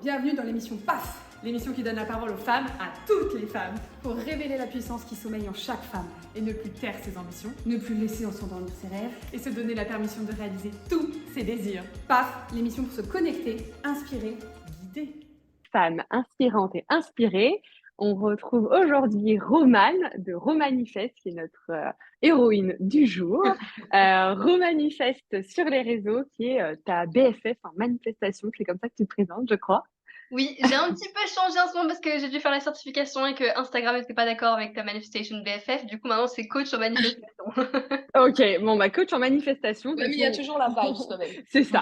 Bienvenue dans l'émission PAF, l'émission qui donne la parole aux femmes, à toutes les femmes, pour révéler la puissance qui sommeille en chaque femme et ne plus taire ses ambitions, ne plus laisser en s'endormir ses rêves et se donner la permission de réaliser tous ses désirs. PAF, l'émission pour se connecter, inspirer, guider. Femme inspirante et inspirée. On retrouve aujourd'hui Romane de Romanifest, qui est notre héroïne du jour. Romanifest sur les réseaux, qui est ta BFF en manifestation. C'est comme ça que tu te présentes, je crois. Oui, j'ai un petit peu changé en ce moment parce que j'ai dû faire la certification et que Instagram n'était pas d'accord avec ta manifestation BFF. Du coup, maintenant, c'est coach en manifestation. Ok, bon, coach en manifestation. Mais il y a toujours la vibe quand même. C'est ça.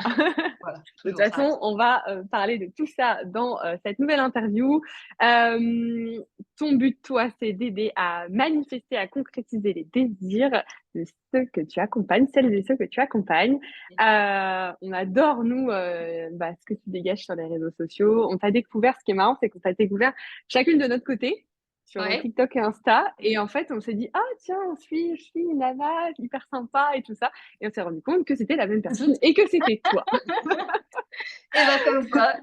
Voilà, De toute façon, on va parler de tout ça dans cette nouvelle interview. Ton but, toi, c'est d'aider à manifester, à concrétiser les désirs de ceux que tu accompagnes, celles et ceux que tu accompagnes. On adore, nous, ce que tu dégages sur les réseaux sociaux. On t'a découvert, ce qui est marrant, c'est qu'on t'a découvert chacune de notre côté sur TikTok et Insta. Et en fait, on s'est dit, ah tiens, je suis une nana hyper sympa et tout ça. Et on s'est rendu compte que c'était la même personne et que c'était toi. Et ben comme quoi,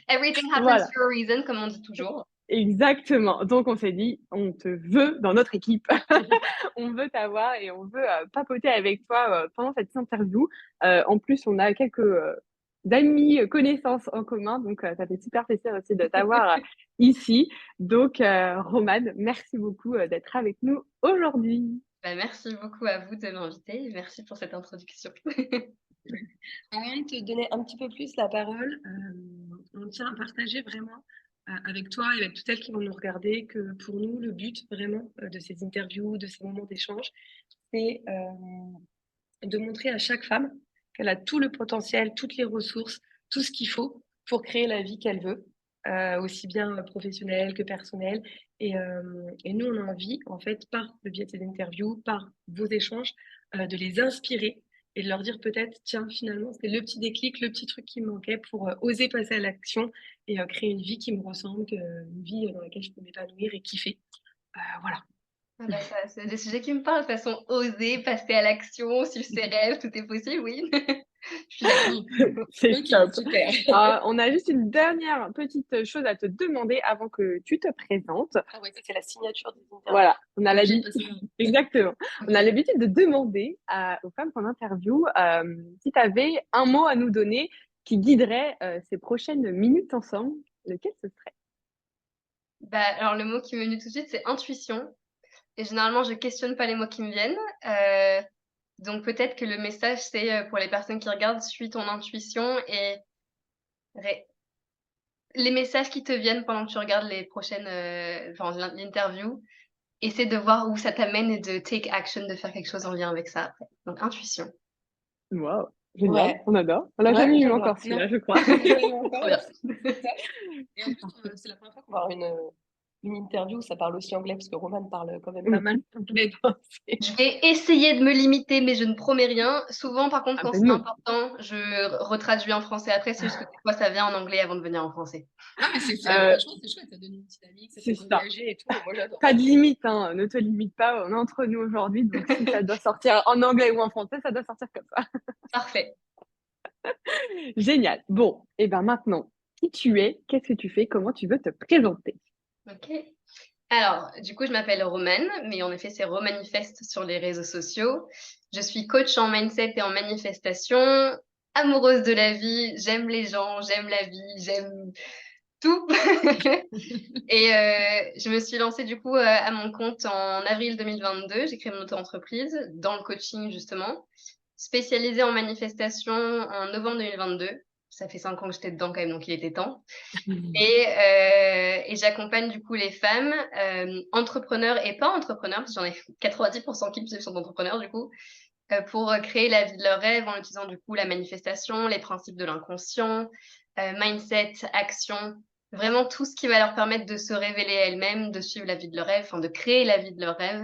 everything happens for a reason, comme on dit toujours. Exactement. Donc, on s'est dit, on te veut dans notre équipe. On veut t'avoir et on veut papoter avec toi pendant cette interview. En plus, on a quelques amis, connaissances en commun. Donc, ça fait super plaisir aussi de t'avoir ici. Donc, Romane, merci beaucoup d'être avec nous aujourd'hui. Merci beaucoup à vous de m'inviter et merci pour cette introduction. Avant de te donner un petit peu plus la parole, on tient à partager vraiment avec toi et avec toutes celles qui vont nous regarder que pour nous, le but vraiment de ces interviews, de ces moments d'échange, c'est de montrer à chaque femme qu'elle a tout le potentiel, toutes les ressources, tout ce qu'il faut pour créer la vie qu'elle veut, aussi bien professionnelle que personnelle. Et nous, on a envie, en fait, par le biais de ces interviews, par vos échanges, de les inspirer et de leur dire peut-être, tiens, finalement, c'est le petit déclic, le petit truc qui me manquait pour oser passer à l'action et créer une vie qui me ressemble, une vie dans laquelle je peux m'épanouir et kiffer. Voilà. Ça, c'est des sujets qui me parlent. De toute façon, oser, passer à l'action, suivre ses rêves, tout est possible, oui. Je suis d'accord. C'est Ok, top. super. On a juste une dernière petite chose à te demander avant que tu te présentes. Ah ouais, ça c'est la signature des interviews. Voilà, on a l'habitude. Exactement. On a l'habitude de demander aux femmes qu'on interview si tu avais un mot à nous donner qui guiderait ces prochaines minutes ensemble, lequel ce serait? Alors, le mot qui m'est venu tout de suite, c'est intuition. Et généralement, je questionne pas les mots qui me viennent. Donc peut-être que le message, c'est, pour les personnes qui regardent, suis ton intuition et ré les messages qui te viennent pendant que tu regardes les prochaines, l'interview, essaie de voir où ça t'amène et de take action, de faire quelque chose en lien avec ça après. Donc intuition. Waouh, génial, Ouais. on adore. On l'a Ouais, jamais eu j'adore. encore celui-là, Non. je crois. Trop bien. Et en plus, c'est la première fois qu'on va avoir une interview où ça parle aussi anglais, parce que Romane parle quand même pas mal anglais. Je vais essayer de me limiter, mais je ne promets rien. Souvent, par contre, quand c'est non. important, je retraduis en français après. C'est juste que des fois, ça vient en anglais avant de venir en français. Non, mais franchement, c'est chouette, ça donne une dynamique, ça c'est fait ça. voyager et tout. Moi, j'adore. Pas de limite, hein, ne te limite pas, on est entre nous aujourd'hui, donc si ça doit sortir en anglais ou en français, ça doit sortir comme ça. Parfait. Génial. Bon, et ben maintenant, qui tu es, qu'est-ce que tu fais, comment tu veux te présenter? OK. Alors, du coup, je m'appelle Romane, mais en effet, c'est Romanifest sur les réseaux sociaux. Je suis coach en mindset et en manifestation, amoureuse de la vie, j'aime les gens, j'aime la vie, j'aime tout. Et je me suis lancée du coup, à mon compte en avril 2022. J'ai créé mon auto-entreprise dans le coaching justement, spécialisée en manifestation en novembre 2022. Ça fait 5 ans que j'étais dedans quand même, donc il était temps. Et j'accompagne du coup les femmes, entrepreneurs et pas entrepreneurs, parce que j'en ai 90 qui sont entrepreneurs du coup, pour créer la vie de leurs rêves en utilisant du coup la manifestation, les principes de l'inconscient, mindset, action, vraiment tout ce qui va leur permettre de se révéler elles-mêmes, de suivre la vie de leurs rêves, enfin de créer la vie de leurs rêves.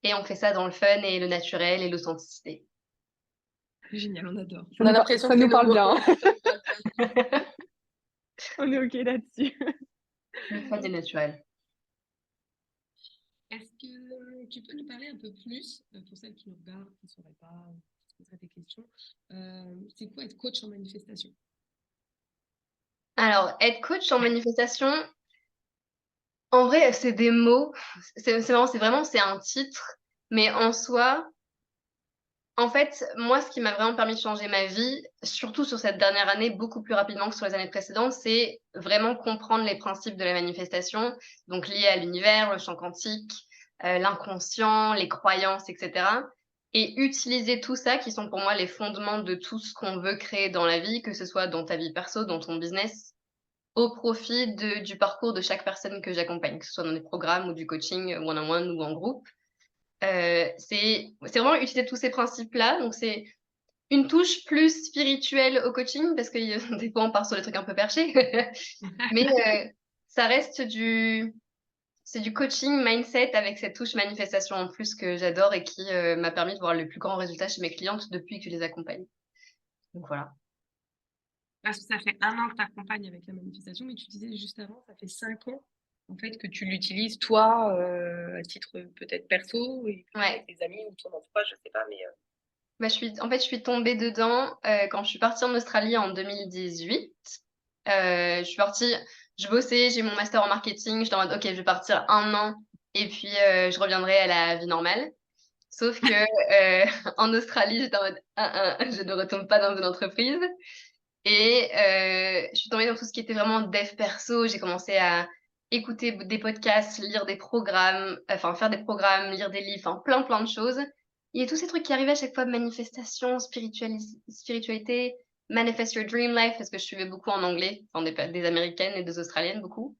Et on fait ça dans le fun et le naturel et l'authenticité. Génial, on adore. On a l'impression que ça nous parle bien. On est OK là-dessus. Le fun et naturel. Est-ce que tu peux nous parler un peu plus, pour celles qui nous regardent, qui ne sauraient pas, qui se poseraient des questions, c'est quoi être coach en manifestation? Alors, être coach en manifestation, en vrai, c'est des mots. C'est marrant, c'est un titre, mais en soi, en fait, moi, ce qui m'a vraiment permis de changer ma vie, surtout sur cette dernière année, beaucoup plus rapidement que sur les années précédentes, c'est vraiment comprendre les principes de la manifestation, donc liés à l'univers, le champ quantique, l'inconscient, les croyances, et cetera, et utiliser tout ça qui sont pour moi les fondements de tout ce qu'on veut créer dans la vie, que ce soit dans ta vie perso, dans ton business, au profit du parcours de chaque personne que j'accompagne, que ce soit dans des programmes ou du coaching one-on-one ou en groupe. C'est vraiment utiliser tous ces principes-là, donc c'est une touche plus spirituelle au coaching parce que des fois on part sur des trucs un peu perchés, mais ça reste c'est du coaching mindset avec cette touche manifestation en plus que j'adore et qui m'a permis de voir le plus grand résultat chez mes clientes depuis que je les accompagne. Donc voilà. Parce que ça fait 1 an que tu accompagnes avec la manifestation, mais tu disais juste avant, ça fait 5 ans en fait que tu l'utilises toi à titre peut-être perso et Ouais. avec tes amis ou ton entourage, je sais pas, mais Bah, je suis tombée dedans quand je suis partie en Australie en 2018. Je bossais, j'ai mon master en marketing. J'étais en mode, OK, je vais partir 1 an et puis je reviendrai à la vie normale. Sauf que en Australie, j'étais en mode, je ne retourne pas dans une entreprise. Et je suis tombée dans tout ce qui était vraiment dev perso. J'ai commencé à écouter des podcasts, lire des programmes, enfin faire des programmes, lire des livres, enfin plein de choses. Il y a tous ces trucs qui arrivaient à chaque fois, manifestation, spiritualité, manifest your dream life, parce que je suivais beaucoup en anglais, enfin des américaines et des australiennes beaucoup.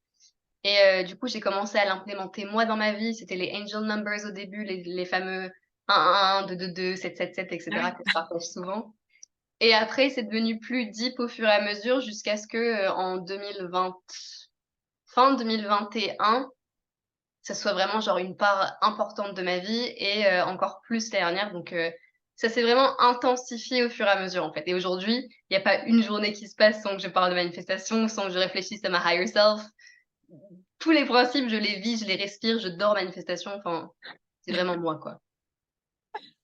Et du coup, j'ai commencé à l'implémenter moi dans ma vie. C'était les angel numbers au début, les fameux 1, 1, 2, 2, 2, 7, 7, 7, etc. que je partage souvent. Et après, c'est devenu plus deep au fur et à mesure jusqu'à ce que en 2020, fin 2021, ça soit vraiment genre une part importante de ma vie et encore plus l'année dernière. Donc ça s'est vraiment intensifié au fur et à mesure en fait. Et aujourd'hui, il n'y a pas une journée qui se passe sans que je parle de manifestation, sans que je réfléchisse à ma higher self. Tous les principes, je les vis, je les respire, je dors manifestation. Enfin, c'est vraiment moi quoi.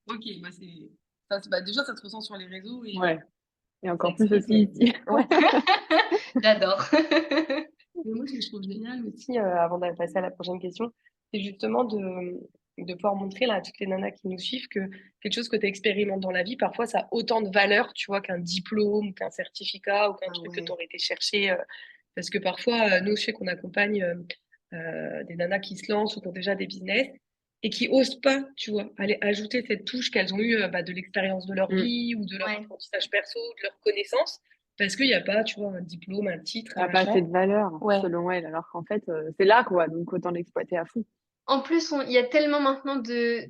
ok, bah bah, déjà ça se ressent sur les réseaux et Ouais. Et encore ça plus explique, aussi ici. Ouais. J'adore. mais moi, ce que je trouve génial aussi, avant de passer à la prochaine question, c'est justement de pouvoir montrer là, à toutes les nanas qui nous suivent que quelque chose que tu expérimentes dans la vie, parfois, ça a autant de valeur, tu vois, qu'un diplôme, qu'un certificat ou qu'un truc que Ouais. tu aurais été chercher. Parce que parfois, nous, je sais qu'on accompagne des nanas qui se lancent ou qui ont déjà des business et qui osent pas, tu vois, aller ajouter cette touche qu'elles ont eue bah, de l'expérience de leur Mm. vie ou de leur Ouais. apprentissage perso, de leur connaissance. Parce qu'il n'y a pas, tu vois, un diplôme, un titre, Ça un n'a pas machin. assez de valeur, Ouais. selon elle, alors qu'en fait, c'est là, quoi. Donc, autant l'exploiter à fond. En plus, il y a tellement maintenant de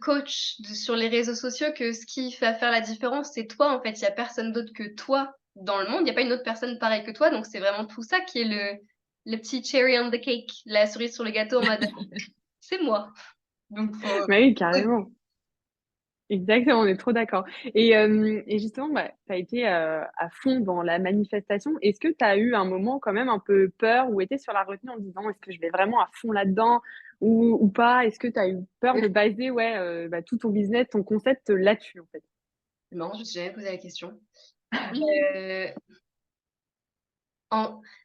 coachs sur les réseaux sociaux que ce qui va faire la différence, c'est toi, en fait. Il n'y a personne d'autre que toi dans le monde. Il n'y a pas une autre personne pareille que toi. Donc, c'est vraiment tout ça qui est le petit cherry on the cake, la cerise sur le gâteau en mode c'est moi. Donc, Mais oui, carrément. Exactement, on est trop d'accord. Et justement, bah, tu as été à fond dans la manifestation. Est-ce que tu as eu un moment quand même un peu peur ou été sur la retenue en te disant est-ce que je vais vraiment à fond là-dedans ou pas? Est-ce que tu as eu peur de baser bah, tout ton business, ton concept là-dessus en fait? non, je me suis jamais posé la question. Euh,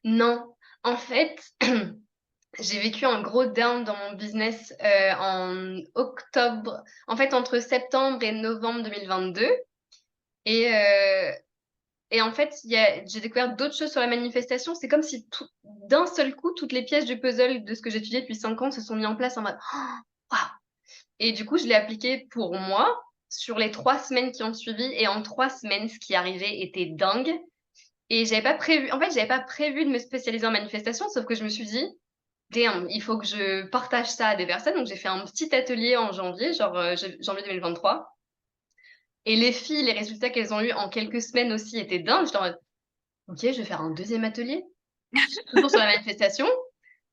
non, en fait, j'ai vécu un gros down dans mon business en octobre, en fait, entre septembre et novembre 2022. Et, et en fait, j'ai découvert d'autres choses sur la manifestation. C'est comme si d'un seul coup, toutes les pièces du puzzle de ce que j'étudiais depuis 5 ans se sont mis en place en mode oh, waouh. Et du coup, je l'ai appliqué pour moi sur les 3 semaines qui ont suivi. Et en 3 semaines, ce qui arrivait était dingue. Et j'avais pas prévu de me spécialiser en manifestation, sauf que je me suis dit, damn, il faut que je partage ça à des personnes. Donc, j'ai fait un petit atelier en janvier, genre janvier 2023. Et les filles, les résultats qu'elles ont eu en quelques semaines aussi étaient dingues. J'étais en mode, OK, je vais faire un deuxième atelier, toujours sur la manifestation.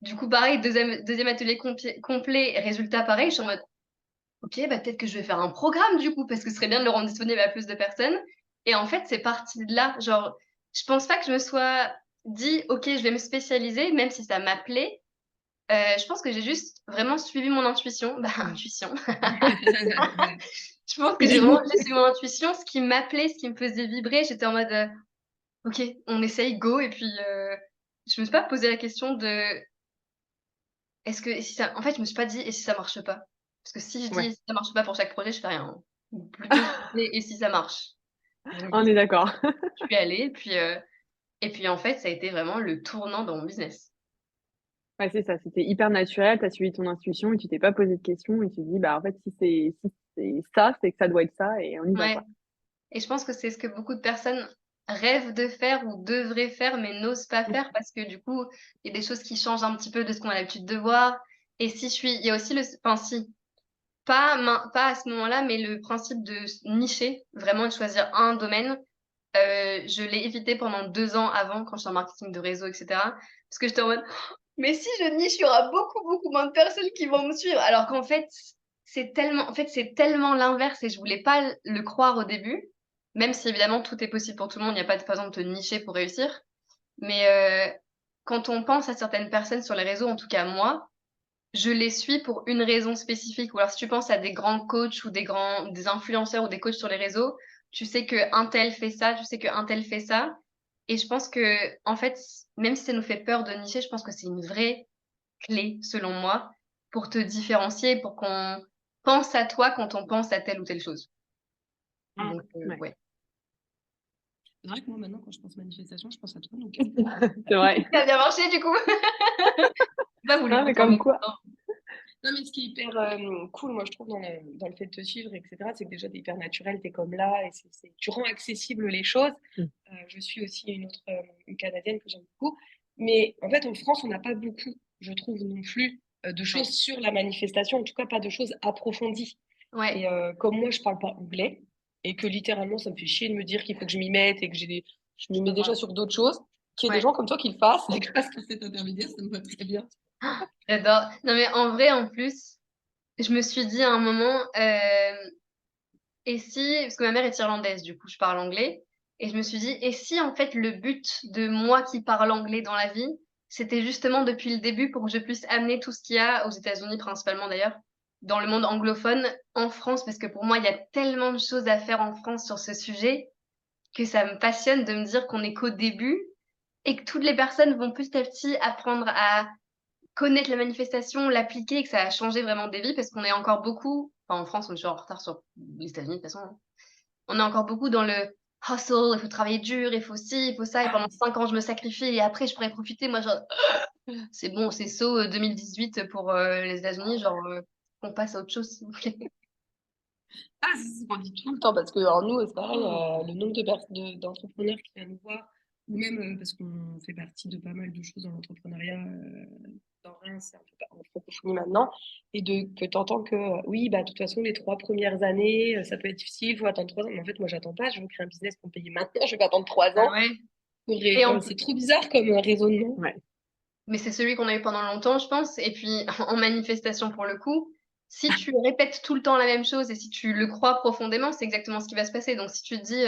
Du coup, pareil, deuxième atelier complet, résultat pareil. Je suis en mode, OK, bah, peut-être que je vais faire un programme du coup, parce que ce serait bien de le rendre disponible à plus de personnes. Et en fait, c'est parti de là. Genre, je pense pas que je me sois dit, OK, je vais me spécialiser, même si ça m'appelait. Je pense que j'ai juste vraiment suivi mon intuition. Bah, intuition. Je pense que j'ai vraiment juste suivi mon intuition, ce qui m'appelait, ce qui me faisait vibrer. J'étais en mode, OK, on essaye, go et puis, je me suis pas posé la question de: «Est-ce que et si ça» en fait, je me suis pas dit: «Et si ça marche pas?» Parce que si je dis: Ouais, «Et si ça marche pas» pour chaque projet, je fais rien, hein. Ou plutôt je me disais: «Et si ça marche?» Donc on est d'accord. je suis allée et puis en fait, ça a été vraiment le tournant dans mon business. Ouais, c'est ça, c'était hyper naturel, tu as suivi ton intuition et tu t'es pas posé de questions et tu te dis: «Bah, en fait, si c'est ça, c'est que ça doit être ça et on y va, Ouais quoi». et je pense que c'est ce que beaucoup de personnes rêvent de faire ou devraient faire, mais n'osent pas Mmh. faire parce que du coup, il y a des choses qui changent un petit peu de ce qu'on a l'habitude de voir et si je suis il y a aussi enfin si, pas à ce moment-là, mais le principe de nicher, vraiment de choisir un domaine, je l'ai évité pendant 2 ans avant quand j'étais en marketing de réseau et cetera. Parce que j'étais en mode: «Mais si je niche, il y aura beaucoup, beaucoup moins de personnes qui vont me suivre». Alors qu'en fait, c'est tellement l'inverse et je voulais pas le croire au début, même si évidemment tout est possible pour tout le monde. Il y a pas de façon de te nicher pour réussir. Mais, quand on pense à certaines personnes sur les réseaux, en tout cas moi, je les suis pour une raison spécifique ou alors si tu penses à des grands coachs ou des influenceurs ou des coachs sur les réseaux, tu sais qu'un tel fait ça, tu sais qu'un tel fait ça et je pense qu'en fait, même si ça nous fait peur de nicher, je pense que c'est une vraie clé, selon moi, pour te différencier, pour qu'on pense à toi quand on pense à telle ou telle chose. Donc Ouais, ouais. C'est vrai que moi, maintenant, quand je pense manifestation, je pense à toi. Donc, c'est vrai. Ça a bien marché du coup? J'ai pas voulu Non, vous mais faire comme perdre quoi. de temps. non, mais ce qui est hyper cool, moi, je trouve, dans le fait de te suivre, etc., c'est que déjà, t'es hyper naturel, t'es comme là, et tu rends accessible les choses. Mmh. Je suis aussi une autre, une Canadienne que j'aime beaucoup. Mais en fait, en France, on n'a pas beaucoup, je trouve, non plus, de Ouais. choses sur la manifestation, en tout cas pas de choses approfondies. Ouais. Et comme moi, je parle pas anglais, et que littéralement, ça me fait chier de me dire qu'il faut que je m'y mette, et que je me Je mets comprends. déjà sur d'autres choses, qu'il y ait des Ouais. gens comme toi qui le fassent, et grâce à cet intermédiaire, ça me va très bien. J'adore. Non mais en vrai, en plus, je me suis dit à un moment, et si parce que ma mère est irlandaise, du coup, je parle anglais et je me suis dit: «Et si, en fait, le but de moi qui parle anglais dans la vie, c'était justement depuis le début pour que je puisse amener tout ce qu'il y a aux États-Unis principalement d'ailleurs, dans le monde anglophone, en France?» parce que pour moi, il y a tellement de choses à faire en France sur ce sujet que ça me passionne de me dire qu'on est qu'au début et que toutes les personnes vont petit à petit apprendre à connaître la manifestation, l'appliquer et que ça a changé vraiment des vies parce qu'on est encore beaucoup enfin en France, on est toujours en retard sur les États-Unis de toute façon, hein. On est encore beaucoup dans le hustle, il faut travailler dur, il faut ci, il faut ça et pendant 5 ans je me sacrifie et après je pourrais profiter. Moi genre: «C'est bon, c'est saut, 2018 pour, les États-Unis, genre, qu'on passe à autre chose s'il vous plaît». Ah, c'est ce qu'on dit tout le temps parce que alors nous, c'est pareil, le nombre d'entrepreneurs qui viennent nous voir ou même, parce qu'on fait partie de pas mal de choses dans l'entrepreneuriat, dans Reims, c'est un peu en francophonie maintenant et que tu entends que, oui, bah, de toute façon, les 3 premières années, ça peut être difficile, il faut attendre 3 ans. Mais en fait, moi, j'attends pas, je veux créer un business pour me payer maintenant, je vais pas attendre 3 Bah ans ouais et enfin, c'est trop bizarre comme, raisonnement. Ouais. mais c'est celui qu'on a eu pendant longtemps, je pense et puis en manifestation pour le coup, si tu répètes tout le temps la même chose et si tu le crois profondément, c'est exactement ce qui va se passer. Donc si tu te dis,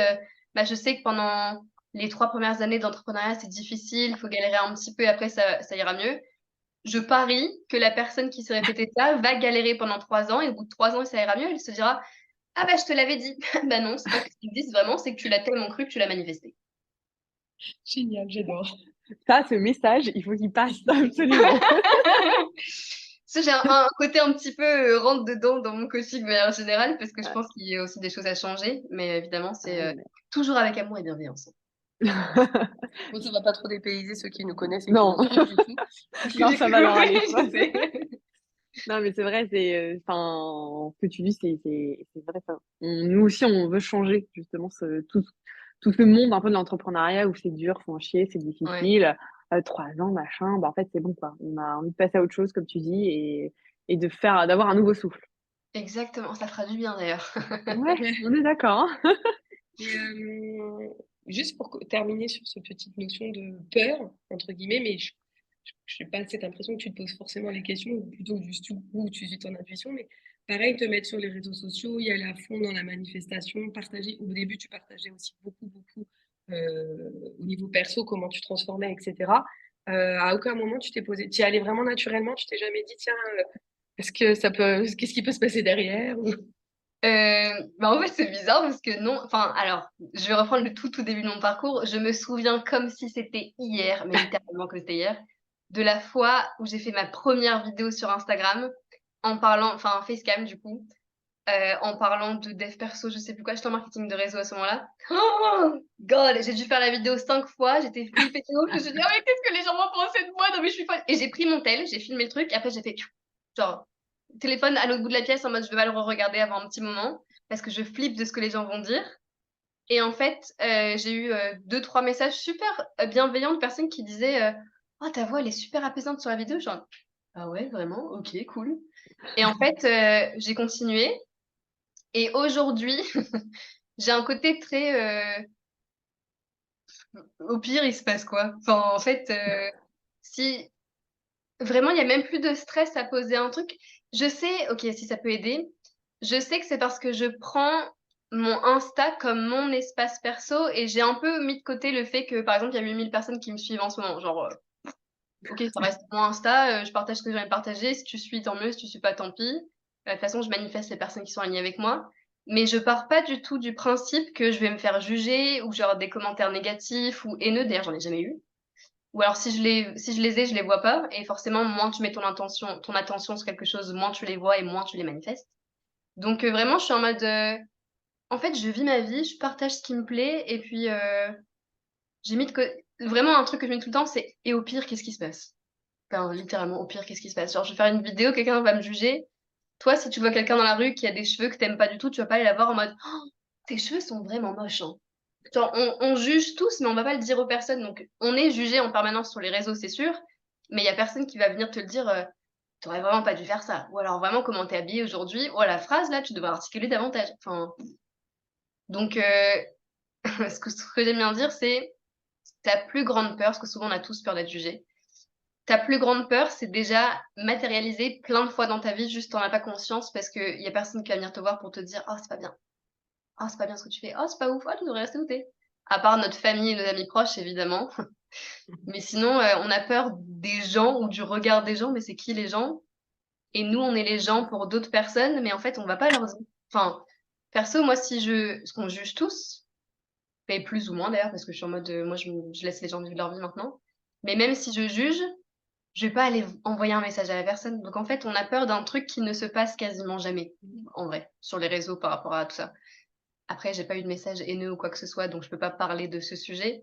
«Bah, je sais que pendant les 3 premières années d'entrepreneuriat, c'est difficile, il faut galérer un petit peu et après ça ira mieux». Je parie que la personne qui s'est répété ça va galérer pendant 3 ans et au bout de 3 ans, ça ira mieux. Elle se dira: «Ah bah, je te l'avais dit». Bah non, c'est pas que ça existe vraiment, c'est que tu l'as tellement cru que tu l'as manifesté. Génial, j'adore. Ça, ce message, il faut qu'il passe absolument. Ça, j'ai un côté un petit peu, rentre dedans dans mon coaching de manière générale parce que je pense qu'il y a aussi des choses à changer, mais évidemment, c'est, Ouais. toujours avec amour et bienveillance. Bon, ça va pas trop dépayser ceux qui nous connaissent et qui Non, nous suivent du coup. non, J'ai ça cru, va leur oui, aller, je je pense. sais. Non, mais c'est vrai, enfin, ce que tu dis, c'est vrai, ça. Nous aussi, on veut changer justement tout ce monde un peu de l'entrepreneuriat où c'est dur, faut en chier, c'est Ouais, difficile, 3 ans, machin, bah, en fait, c'est bon, quoi. On a envie de passer à autre chose, comme tu dis et d'avoir un nouveau souffle. exactement, ça fera du bien d'ailleurs. Ouais, on est d'accord, hein. Et juste pour terminer sur cette petite notion de peur, entre guillemets, mais je n'ai pas cette impression que tu te poses forcément les questions, ou plutôt juste où tu suis ton intuition, mais pareil, te mettre sur les réseaux sociaux, y aller à fond dans la manifestation, partager. Au début, tu partageais aussi beaucoup, beaucoup au niveau perso, comment tu transformais, etc. À aucun moment tu t'es posé, tu y allais vraiment naturellement, tu t'es jamais dit, tiens, qu'est-ce qui peut se passer derrière ou... Bah, en fait, c'est bizarre parce que non, enfin, alors, je vais reprendre le tout début de mon parcours. Je me souviens comme si c'était hier, mais littéralement que c'était hier, de la fois où j'ai fait ma première vidéo sur Instagram en parlant, enfin, facecam du coup, en parlant de dev perso, je sais plus quoi, j'étais en marketing de réseau à ce moment-là. Oh God, j'ai dû faire la vidéo 5 fois, j'étais flippée de ouf, je me suis dit: «Ah mais qu'est-ce que les gens vont penser de moi? Non mais je suis folle» et j'ai pris mon tel, j'ai filmé le truc et après j'ai fait genre téléphone à l'autre bout de la pièce en mode je vais pas le re-regarder avant un petit moment parce que je flippe de ce que les gens vont dire et en fait, j'ai eu, 2-3 messages super, bienveillants de personnes qui disaient: «Oh ta voix elle est super apaisante sur la vidéo», genre: «Ah ouais vraiment? OK cool» et en fait, j'ai continué et aujourd'hui, j'ai un côté très, au pire, il se passe quoi? Enfin, en fait, si vraiment, il y a même plus de stress à poser un truc. Je sais, OK, si ça peut aider, je sais que c'est parce que je prends mon Insta comme mon espace perso et j'ai un peu mis de côté le fait que, par exemple, il y a 8 000 personnes qui me suivent en ce moment. Genre, OK, ça reste mon Insta, je partage ce que j'ai envie de partager. Si tu suis, tant mieux. Si tu suis pas, tant pis. De toute façon, je manifeste les personnes qui sont alignées avec moi. Mais je pars pas du tout du principe que je vais me faire juger ou que j'aurai des commentaires négatifs ou haineux. D'ailleurs, j'en ai jamais eu. Ou alors si je les ai, je les vois pas et forcément, moins tu mets ton attention sur quelque chose, moins tu les vois et moins tu les manifestes. Donc vraiment, je suis en mode, en fait, je vis ma vie, je partage ce qui me plaît et puis, j'ai mis de cô vraiment un truc que je mets tout le temps, c'est: «Et au pire, qu'est-ce qui se passe?» Enfin, littéralement, au pire, qu'est-ce qui se passe? Genre, je vais faire une vidéo, quelqu'un va me juger. Toi, si tu vois quelqu'un dans la rue qui a des cheveux que tu aimes pas du tout, tu vas pas aller la voir en mode: «Oh, tes cheveux sont vraiment moches, hein». Genre, on juge tous, mais on va pas le dire aux personnes. Donc, on est jugé en permanence sur les réseaux, c'est sûr, mais il y a personne qui va venir te le dire, «Tu aurais vraiment pas dû faire ça» ou alors vraiment: «Comment tu es habillée aujourd'hui? Oh la phrase là, tu devrais articuler davantage». Enfin, donc ce que j'aime bien dire, c'est ta plus grande peur, parce que souvent on a tous peur d'être jugés. Ta plus grande peur, c'est déjà matérialisé plein de fois dans ta vie, juste tu en as pas conscience parce qu'il y a personne qui va venir te voir pour te dire: «Oh, c'est pas bien. Oh, c'est pas bien ce que tu fais. Oh, c'est pas ouf. Oh, tu devrais rester où tu es». À part notre famille et nos amis proches, évidemment. Mais sinon, on a peur des gens ou du regard des gens, mais c'est qui les gens? Et nous, on est les gens pour d'autres personnes, mais en fait, on va pas leur dire enfin, perso, moi, si je parce qu'on juge tous, mais plus ou moins d'ailleurs, parce que je suis en mode, moi, je laisse les gens vivre leur vie maintenant. Mais même si je juge, je vais pas aller envoyer un message à la personne. Donc en fait, on a peur d'un truc qui ne se passe quasiment jamais, en vrai, sur les réseaux par rapport à tout ça. Après, j'ai pas eu de message haineux ou quoi que ce soit, donc je peux pas parler de ce sujet.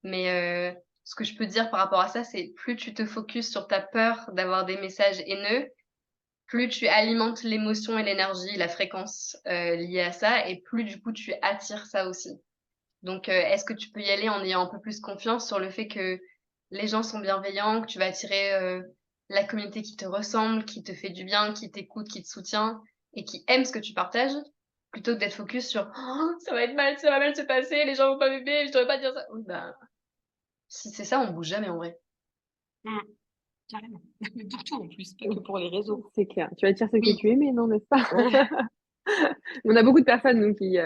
Mais ce que je peux dire par rapport à ça, c'est plus tu te focuses sur ta peur d'avoir des messages haineux, plus tu alimentes l'émotion et l'énergie, la fréquence, liée à ça et plus du coup tu attires ça aussi. Donc est-ce que tu peux y aller en ayant un peu plus confiance sur le fait que les gens sont bienveillants, que tu vas attirer, la communauté qui te ressemble, qui te fait du bien, qui t'écoute, qui te soutient et qui aime ce que tu partages, plutôt que d'être focus sur: «Oh, ça va mal se passer, les gens vont pas m'aimer, je devrais pas dire ça». Oui, bah, si c'est ça, on bouge jamais en vrai. Mmh, carrément. Mais pour tout en plus, pas que pour les réseaux. C'est clair. Tu attires ce que Oui, tu aimais, non, n'est-ce pas? On a beaucoup de personnes nous qui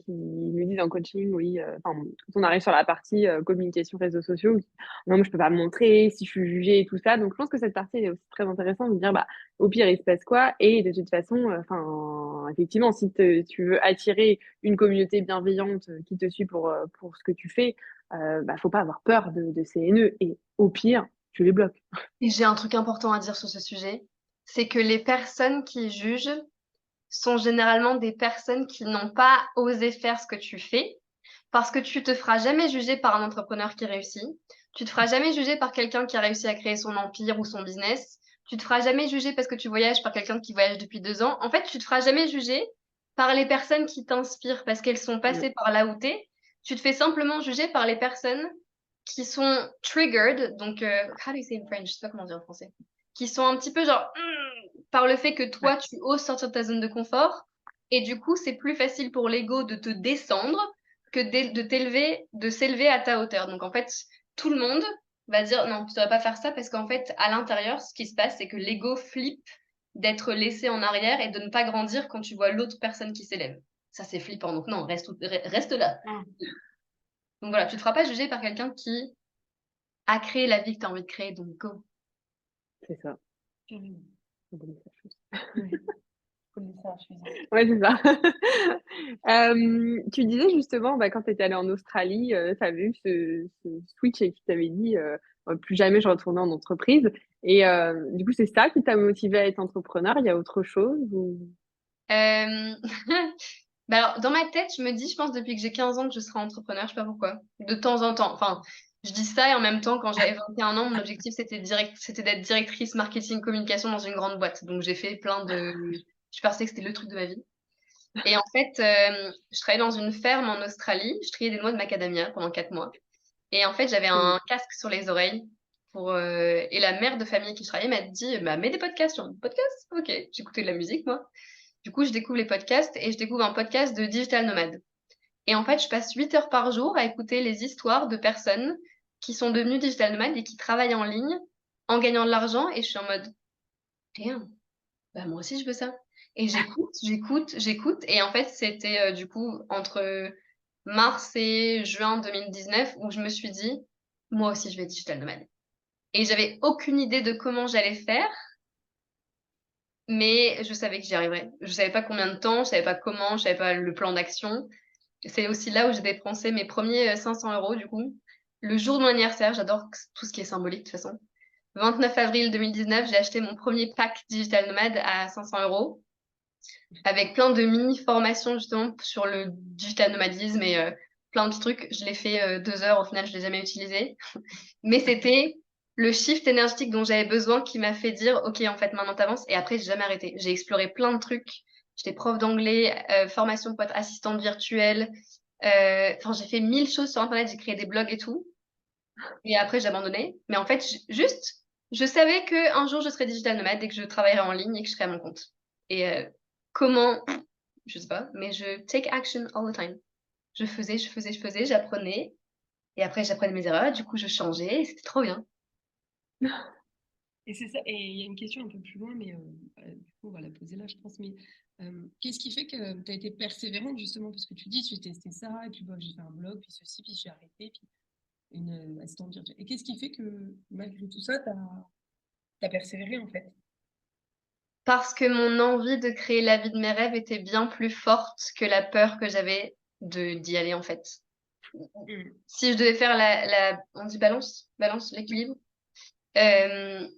nous disent en coaching, oui, enfin, quand on arrive sur la partie, communication réseaux sociaux, «Non, moi je peux pas me montrer, si je suis jugée et tout ça». Donc je pense que cette partie elle est aussi très intéressante de dire, bah, au pire, il se passe quoi? Et de toute façon, enfin, effectivement, si tu veux attirer une communauté bienveillante, qui te suit pour ce que tu fais, bah, faut pas avoir peur de ces haineux et au pire, tu les bloques. et j'ai un truc important à dire sur ce sujet, c'est que les personnes qui jugent sont généralement des personnes qui n'ont pas osé faire ce que tu fais, parce que tu te feras jamais juger par un entrepreneur qui réussit. Tu te feras jamais juger par quelqu'un qui a réussi à créer son empire ou son business. Tu te feras jamais juger parce que tu voyages par quelqu'un qui voyage depuis 2 ans. En fait, tu te feras jamais juger par les personnes qui t'inspirent parce qu'elles sont Mmh. passées par là où tu es. Tu te fais simplement juger par les personnes qui sont triggered, donc how do you say in French? Je sais pas comment dire en français. Qui sont un petit peu genre, par le fait que Ouais. toi, tu oses sortir de ta zone de confort et du coup, c'est plus facile pour l'ego de te descendre que de s'élever à ta hauteur. Donc en fait, tout le monde va dire: «Non, tu devrais pas faire ça» parce qu'en fait, à l'intérieur, ce qui se passe, c'est que l'ego flippe d'être laissé en arrière et de ne pas grandir quand tu vois l'autre personne qui s'élève. Ça, c'est flippant, donc non, reste là. Mmh, Donc voilà, tu te feras pas juger par quelqu'un qui a créé la vie que tu as envie de créer, donc go. C'est ça. carrément. Un beau message. Ouais. Faut le laisser infuser. Ouais, c'est ça. Tu disais justement, quand tu étais allée en Australie, tu avais eu ce switch et que tu t'avais dit, «Plus jamais je retournerai en entreprise» et du coup, c'est ça qui t'a motivée à être entrepreneur? Il y a autre chose ou? Hem, alors dans ma tête, je me dis, je pense depuis que j'ai 15 ans que je serai entrepreneur, je sais pas pourquoi. De temps en temps, enfin, je dis ça et en même temps, quand j'avais 21 ans, mon objectif c'était d'être directrice marketing communication dans une grande boîte. Donc j'ai fait plein de je pensais que c'était le truc de ma vie et en fait, je travaillais dans une ferme en Australie, je triais des noix de macadamia pendant 4 mois et en fait, j'avais Mmh. un casque sur les oreilles et la mère de famille qui je travaillais m'a dit: «Bah, mets des podcasts». Je fais: «Podcasts? OK». J'écoutais de la musique moi. Du coup, je découvre les podcasts et je découvre un podcast de digital nomade. Et en fait, je passe 8 heures par jour à écouter les histoires de personnes qui sont devenues digital nomades et qui travaillent en ligne en gagnant de l'argent et je suis en mode: «Damn, bah, moi aussi je veux ça» et j'écoute et en fait, c'était, du coup entre mars et juin 2019 où je me suis dit: «Moi aussi je vais être digital nomade» et j'avais aucune idée de comment j'allais faire, mais je savais que j'y arriverais. Je savais pas combien de temps, je savais pas comment, je savais pas le plan d'action. C'est aussi là où j'ai dépensé mes premiers 500 € du coup. Le jour de mon anniversaire, j'adore tout ce qui est symbolique de toute façon. 29 avril 2019, j'ai acheté mon premier pack digital nomade à 500 € avec plein de mini formations justement sur le digital nomadisme et plein de petits trucs. Je l'ai fait, 2 heures, au final je l'ai jamais utilisé. Mais c'était le shift énergétique dont j'avais besoin qui m'a fait dire: «OK, en fait, maintenant tu avances» et après j'ai jamais arrêté. J'ai exploré plein de trucs. J'étais prof d'anglais, formation pour être assistante virtuelle, enfin j'ai fait 1000 choses sur internet, j'ai créé des blogs et tout et après j'ai abandonné. Mais en fait, juste, je savais qu'un jour je serais digital nomade et que je travaillerais en ligne et que je serais à mon compte et comment? Je sais pas, mais je take action all the time. Je faisais, j'apprenais et après j'apprenais mes erreurs, du coup je changeais et c'était trop bien. Et c'est ça, et il y a une question un peu plus loin, mais du coup, on va la poser là, je pense. Mais qu'est-ce qui fait que tu as été persévérante, justement, parce que tu dis, j'ai testé ça, et puis j'ai fait un blog, puis ceci, puis j'ai arrêté, puis une assistante virtuelle. Et qu'est-ce qui fait que, malgré tout ça, tu as persévéré, en fait? Parce que mon envie de créer la vie de mes rêves était bien plus forte que la peur que j'avais d'y aller, en fait. Mm. Si je devais faire la on dit balance? Balance, l'équilibre? Hem,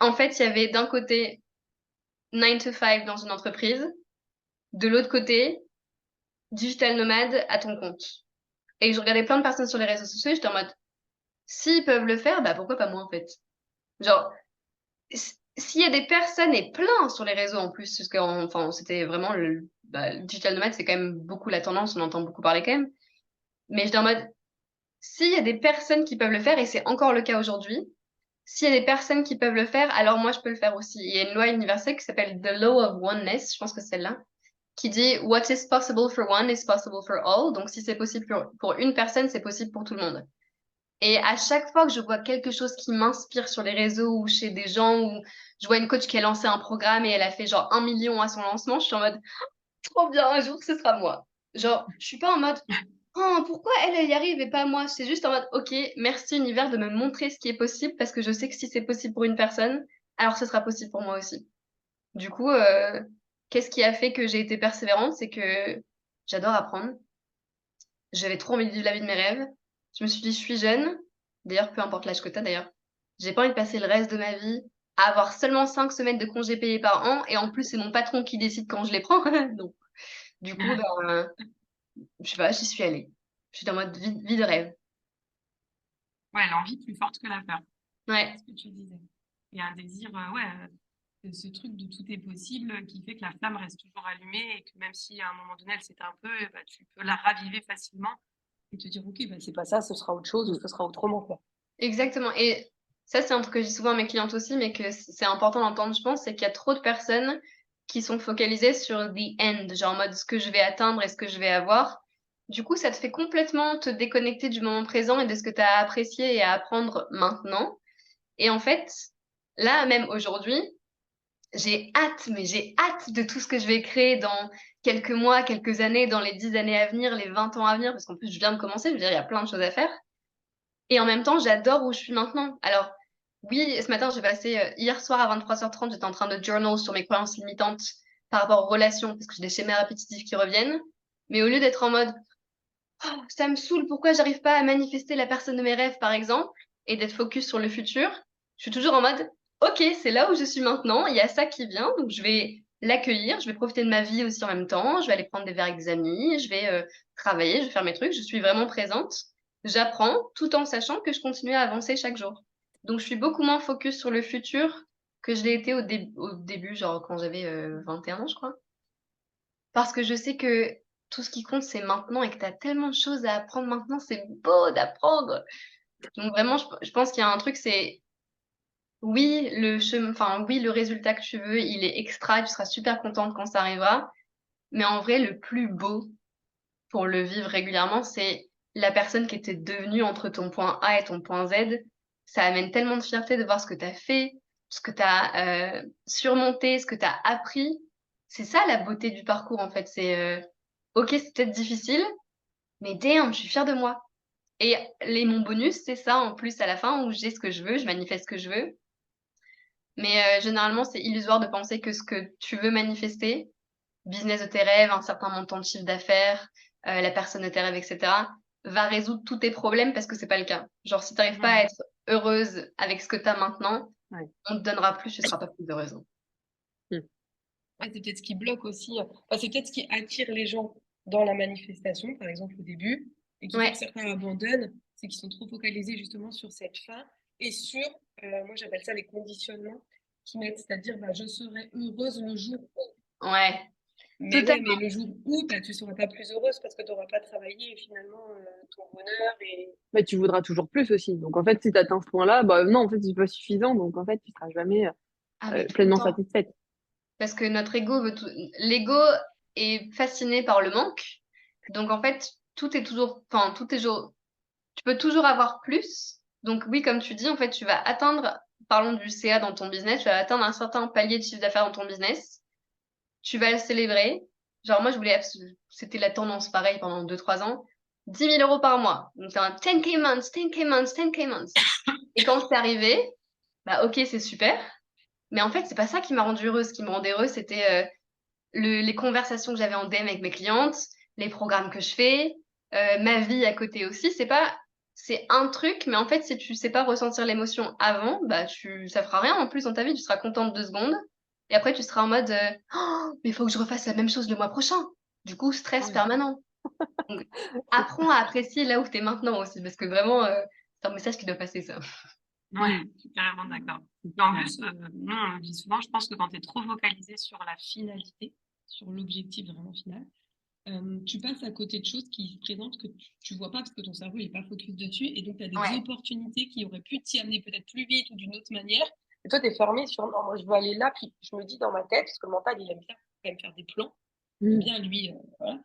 En fait, il y avait d'un côté 9 to 5 dans une entreprise, de l'autre côté, digital nomade à ton compte et je regardais plein de personnes sur les réseaux sociaux et j'étais en mode: «S'ils peuvent le faire, bah, pourquoi pas moi, en fait?» Genre, s'il y a des personnes et plein sur les réseaux en plus, parce enfin, c'était vraiment le digital nomade, c'est quand même beaucoup la tendance, on entend beaucoup parler quand même. Mais j'étais en mode, s'il y a des personnes qui peuvent le faire, et c'est encore le cas aujourd'hui, s'il y a des personnes qui peuvent le faire, alors moi je peux le faire aussi. Il y a une loi universelle qui s'appelle The Law of Oneness, je pense que c'est celle-là, qui dit What is possible for one is possible for all. Donc si c'est possible pour une personne, c'est possible pour tout le monde. Et à chaque fois que je vois quelque chose qui m'inspire sur les réseaux ou chez des gens, ou je vois une coach qui a lancé un programme et elle a fait genre 1 million à son lancement, je suis en mode: «Trop bien, un jour ce sera moi». Genre, je suis pas en mode: «Oh, pourquoi elle, elle y arrive et pas moi?» C'est juste en mode: «OK, merci univers de me montrer ce qui est possible parce que je sais que si c'est possible pour une personne, alors ce sera possible pour moi aussi». Du coup, qu'est-ce qui a fait que j'ai été persévérante? C'est que j'adore apprendre. J'avais trop envie de vivre la vie de mes rêves. Je me suis dit: «Je suis jeune», d'ailleurs, peu importe l'âge que tu as d'ailleurs, j'ai pas envie de passer le reste de ma vie à avoir seulement 5 semaines de congés payés par an et en plus, c'est mon patron qui décide quand je les prends. Non. Du coup, ben, je sais pas, j'y suis allée. J'étais en mode vie de rêve. Ouais, l'envie plus forte que la peur, Ouais, c'est ce que tu disais. Il y a un désir, ouais, ce truc de tout est possible qui fait que la flamme reste toujours allumée et que même si à un moment donné elle s'éteint un peu, bah, tu peux la raviver facilement et te dire: «OK, bah, c'est pas ça, ce sera autre chose ou ce sera autrement, quoi». exactement et ça, c'est un truc que je dis souvent à mes clientes aussi, mais que c'est important d'entendre, je pense, c'est qu'il y a trop de personnes qui sont focalisées sur the end, genre en mode ce que je vais atteindre et ce que je vais avoir. Du coup, ça te fait complètement te déconnecter du moment présent et de ce que tu as à apprécier et à apprendre maintenant. Et en fait, là, même aujourd'hui, j'ai hâte, mais j'ai hâte de tout ce que je vais créer dans quelques mois, quelques années, dans les 10 années à venir, les 20 ans à venir, parce qu'en plus, je viens de commencer, je veux dire, il y a plein de choses à faire. Et en même temps, j'adore où je suis maintenant. Alors, oui, ce matin, j'ai passé, hier soir à 23h30, j'étais en train de journal sur mes croyances limitantes par rapport aux relations, parce que j'ai des schémas répétitifs qui reviennent. Mais au lieu d'être en mode oh, ça me saoule, pourquoi j'arrive pas à manifester la personne de mes rêves, par exemple, et d'être focus sur le futur, je suis toujours en mode ok, c'est là où je suis maintenant, il y a ça qui vient, donc je vais l'accueillir, je vais profiter de ma vie aussi en même temps, je vais aller prendre des verres avec des amis, je vais travailler, je vais faire mes trucs, je suis vraiment présente, j'apprends tout en sachant que je continue à avancer chaque jour. Donc je suis beaucoup moins focus sur le futur que je l'ai été au début, genre quand j'avais 21 ans, je crois. Parce que je sais que tout ce qui compte, c'est maintenant et que tu as tellement de choses à apprendre maintenant, c'est beau d'apprendre. Donc vraiment, je pense qu'il y a un truc, c'est oui, oui, le résultat que tu veux, il est extra, tu seras super contente quand ça arrivera. Mais en vrai, le plus beau pour le vivre régulièrement, c'est la personne qui était devenue entre ton point A et ton point Z. Ça amène tellement de fierté de voir ce que tu as fait, ce que tu as surmonté, ce que tu as appris. C'est ça la beauté du parcours, en fait. C'est ok, c'est peut-être difficile, mais damn, je suis fière de moi. Et mon bonus, c'est ça en plus à la fin où j'ai ce que je veux, je manifeste ce que je veux. Mais généralement, c'est illusoire de penser que ce que tu veux manifester, business de tes rêves, un certain montant de chiffre d'affaires, la personne de tes rêves, etc., va résoudre tous tes problèmes parce que c'est pas le cas. Genre, si tu n'arrives pas à être heureuse avec ce que tu as maintenant, Ouais. on te donnera plus, tu seras pas plus heureuse. Ouais, c'est peut-être ce qui bloque aussi. Enfin, c'est peut-être ce qui attire les gens dans la manifestation, par exemple au début, et qui fait Ouais. que certains abandonnent, c'est qu'ils sont trop focalisés justement sur cette fin et sur, moi j'appelle ça les conditionnements qui mettent, c'est-à-dire bah, je serai heureuse le jour où. Ouais. Mais Totalement. ouais, mais le jour où, bah, tu seras pas plus heureuse parce que tu n'auras pas travaillé finalement ton bonheur et Mais tu voudras toujours plus aussi. Donc en fait, si tu atteins ce point-là, bah non, en fait, c'est pas suffisant. Donc en fait, tu seras jamais Ah, mais tout le pleinement temps. satisfaite. Parce que notre ego veut tout. L'ego est fasciné par le manque. Donc, en fait, tout est toujours. Enfin, tout est toujours. Tu peux toujours avoir plus. Donc, oui, comme tu dis, en fait, tu vas atteindre. Parlons du CA dans ton business. Tu vas atteindre un certain palier de chiffre d'affaires dans ton business. Tu vas le célébrer. Genre, moi, je voulais. C'était la tendance, pareil, pendant 2 3 ans. 10 000 € par mois. Donc, c'est un 10K months, 10K months, 10K months. Et quand c'est arrivé, bah, ok, c'est super. Mais en fait, c'est pas ça qui m'a rendue heureuse. Ce qui me rendait heureuse, c'était les conversations que j'avais en DM avec mes clientes, les programmes que je fais, ma vie à côté aussi. C'est un truc, mais en fait, si tu sais pas ressentir l'émotion avant, bah ça fera rien en plus dans ta vie. Tu seras contente 2 secondes, et après tu seras en mode, oh, mais il faut que je refasse la même chose le mois prochain. Du coup, stress permanent. Donc, apprends à apprécier là où tu es maintenant aussi, parce que vraiment, c'est un message qui doit passer ça. ouais, je suis carrément d'accord. En plus, nous, on le dit souvent, je pense que quand tu es trop focalisé sur la finalité, sur l'objectif vraiment final, tu passes à côté de choses qui se présentent que tu vois pas parce que ton cerveau n'est pas focus dessus et donc tu as des Ouais. opportunités qui auraient pu t'y amener peut-être plus vite ou d'une autre manière. Et toi, tu es fermé sur non, moi je veux aller là, puis je me dis dans ma tête, parce que le mental, il aime bien quand même faire des plans, il aime bien lui, voilà.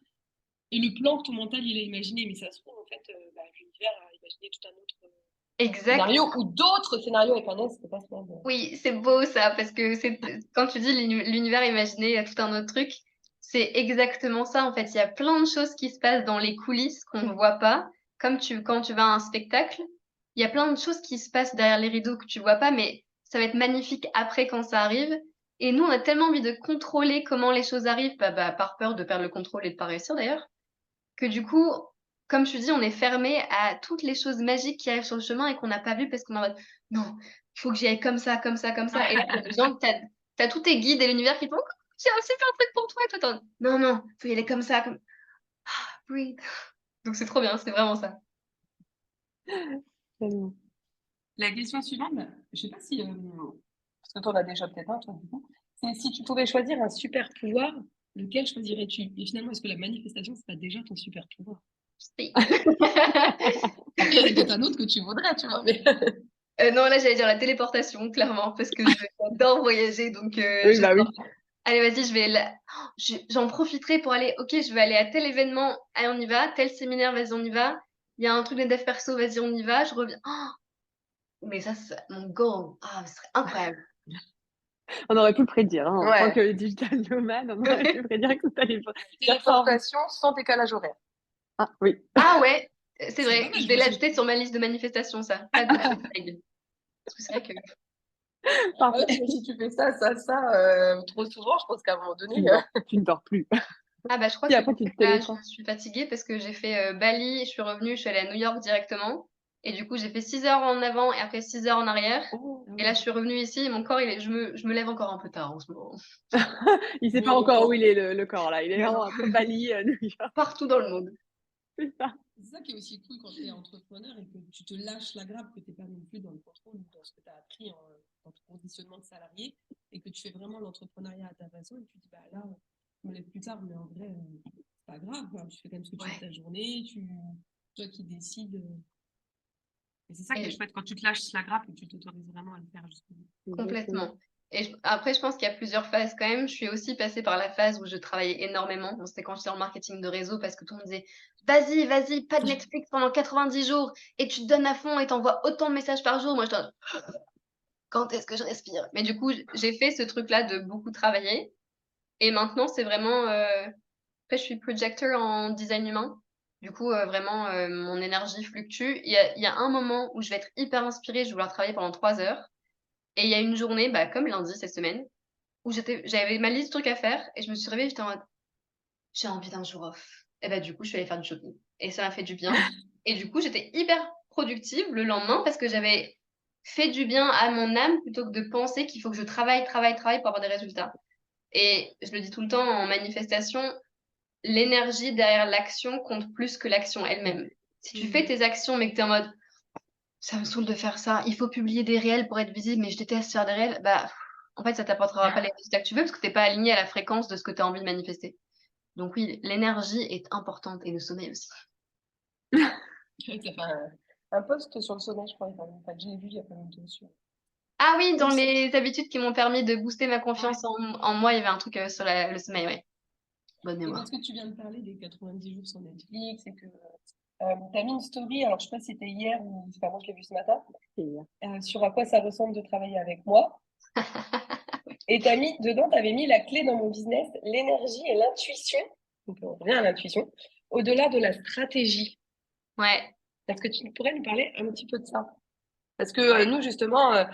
Et le plan que ton mental il a imaginé, mais ça se trouve en fait, l'univers a imaginé tout un autre Exact. scénario ou d'autres scénarios avec un S, c'est pas ça. Oui, c'est beau ça, parce que quand tu dis l'univers imaginé à tout un autre truc, c'est exactement ça en fait. Il y a plein de choses qui se passent dans les coulisses qu'on ne voit pas. Comme quand tu vas à un spectacle, il y a plein de choses qui se passent derrière les rideaux que tu vois pas, mais ça va être magnifique après quand ça arrive. Et nous, on a tellement envie de contrôler comment les choses arrivent, par peur de perdre le contrôle et de pas réussir d'ailleurs, que du coup, comme tu dis, on est fermé à toutes les choses magiques qui arrivent sur le chemin et qu'on n'a pas vues parce qu'on est en mode non, il faut que j'y aille comme ça, comme ça, comme ça. Et là, t'as des gens, t'as tous tes guides et l'univers qui te font oh, j'ai un super truc pour toi. Et toi, t'es en mode, non, non, faut y aller comme ça, comme breathe. Donc c'est trop bien, c'est vraiment ça. Tellement. La question suivante, je sais pas si, parce que toi, on a déjà peut-être un, toi, du coup, c'est si tu pouvais choisir un super pouvoir, lequel choisirais-tu? Et finalement, est-ce que la manifestation, c'est pas déjà ton super pouvoir? Si. Il y en a peut-être un autre que tu voudrais, tu vois, mais... Non, là, j'allais dire la téléportation, clairement, parce que j'adore voyager. Donc, Oui, bah oui. allez, vas-y, j'en profiterai pour aller. Ok, je vais aller à tel événement, allez, on y va. Tel séminaire, vas-y, on y va. Il y a un truc de dev perso, vas-y, on y va. Je reviens. Oh, mais ça, c'est mon goal. Ah, ce serait incroyable. On aurait pu le prédire. Hein. En Ouais. tant que digital nomade, on aurait pu prédire que ça allait pas. Téléportation sans décalage horaire. Ah oui. Ah ouais, c'est C'est vrai. pas mal, Je vais parce que- l'ajouter sur ma liste de manifestations, ça. Pas de jet lag. Parce que c'est vrai que Parfait. Si tu fais ça, trop souvent, je pense qu'à un moment donné, Tu ne dors plus. Ah bah je crois Puis que après, tu te là, téléportes. je suis fatiguée parce que j'ai fait Bali, je suis revenue, je suis allée à New York directement. Et du coup, j'ai fait 6 heures en avant et après 6 heures en arrière. Oh, Et là, je suis revenue ici et mon corps, je me lève encore un peu tard en ce moment. il sait pas encore où il est le corps là. Il est vraiment entre Bali, New York. Partout dans le monde. C'est ça. c'est ça qui est aussi cool quand tu es entrepreneur et que tu te lâches la grappe, que tu n'es pas non plus dans le contrôle ou dans ce que tu as appris dans ton conditionnement de salarié et que tu fais vraiment l'entrepreneuriat à ta façon et tu te dis, bah là, je me lève plus tard, mais en vrai, c'est pas grave, quoi. Tu fais quand même ce que tu fais de ta journée, toi qui décides. Et c'est ça qui est chouette quand tu te lâches la grappe et tu t'autorises vraiment à le faire jusqu'au bout. Complètement. Et après, je pense qu'il y a plusieurs phases quand même. Je suis aussi passée par la phase où je travaillais énormément. Bon, c'était quand j'étais en marketing de réseau parce que tout le monde disait vas-y, vas-y, pas de Netflix pendant 90 jours et tu te donnes à fond et t'envoies autant de messages par jour. Moi, je dis quand est-ce que je respire? Mais du coup, j'ai fait ce truc-là de beaucoup travailler. Et maintenant, c'est vraiment. Après, je suis projector en design humain. Du coup, vraiment, mon énergie fluctue. Il y a un moment où je vais être hyper inspirée, je vais vouloir travailler pendant 3 heures. Et il y a une journée, bah, comme lundi cette semaine, où j'avais ma liste de trucs à faire et je me suis réveillée, j'étais en mode: «J'ai envie d'un jour off» et bah, du coup, je suis allée faire du shopping et ça m'a fait du bien et du coup, j'étais hyper productive le lendemain parce que j'avais fait du bien à mon âme plutôt que de penser qu'il faut que je travaille, travaille, travaille pour avoir des résultats et je le dis tout le temps en manifestation, l'énergie derrière l'action compte plus que l'action elle-même. Si tu fais tes actions mais que tu es en mode: «Ça me saoule de faire ça, il faut publier des réels pour être visible, mais je déteste faire des réels», bah, en fait, ça t'apportera pas les résultats que tu veux parce que tu es pas aligné à la fréquence de ce que tu as envie de manifester. Donc oui, l'énergie est importante et le sommeil aussi. Tu as fait un post sur le sommeil, je crois, enfin, je l'ai vu il y a pas longtemps dessus. Ah oui, dans les habitudes qui m'ont permis de booster ma confiance en moi, il y avait un truc, sur le sommeil, ouais. Bonne Et mémoire. parce que tu viens de parler des 90 jours sur Netflix et que tu as mis une story, alors je sais pas si c'était hier ou enfin, moi je l'ai vu ce matin, sur à quoi ça ressemble de travailler avec moi. Et tu avais mis la clé dans mon business, l'énergie et l'intuition. Donc on revient à l'intuition, au-delà de la stratégie. Ouais. Est-ce que tu pourrais nous parler un petit peu de ça? Parce que nous, justement,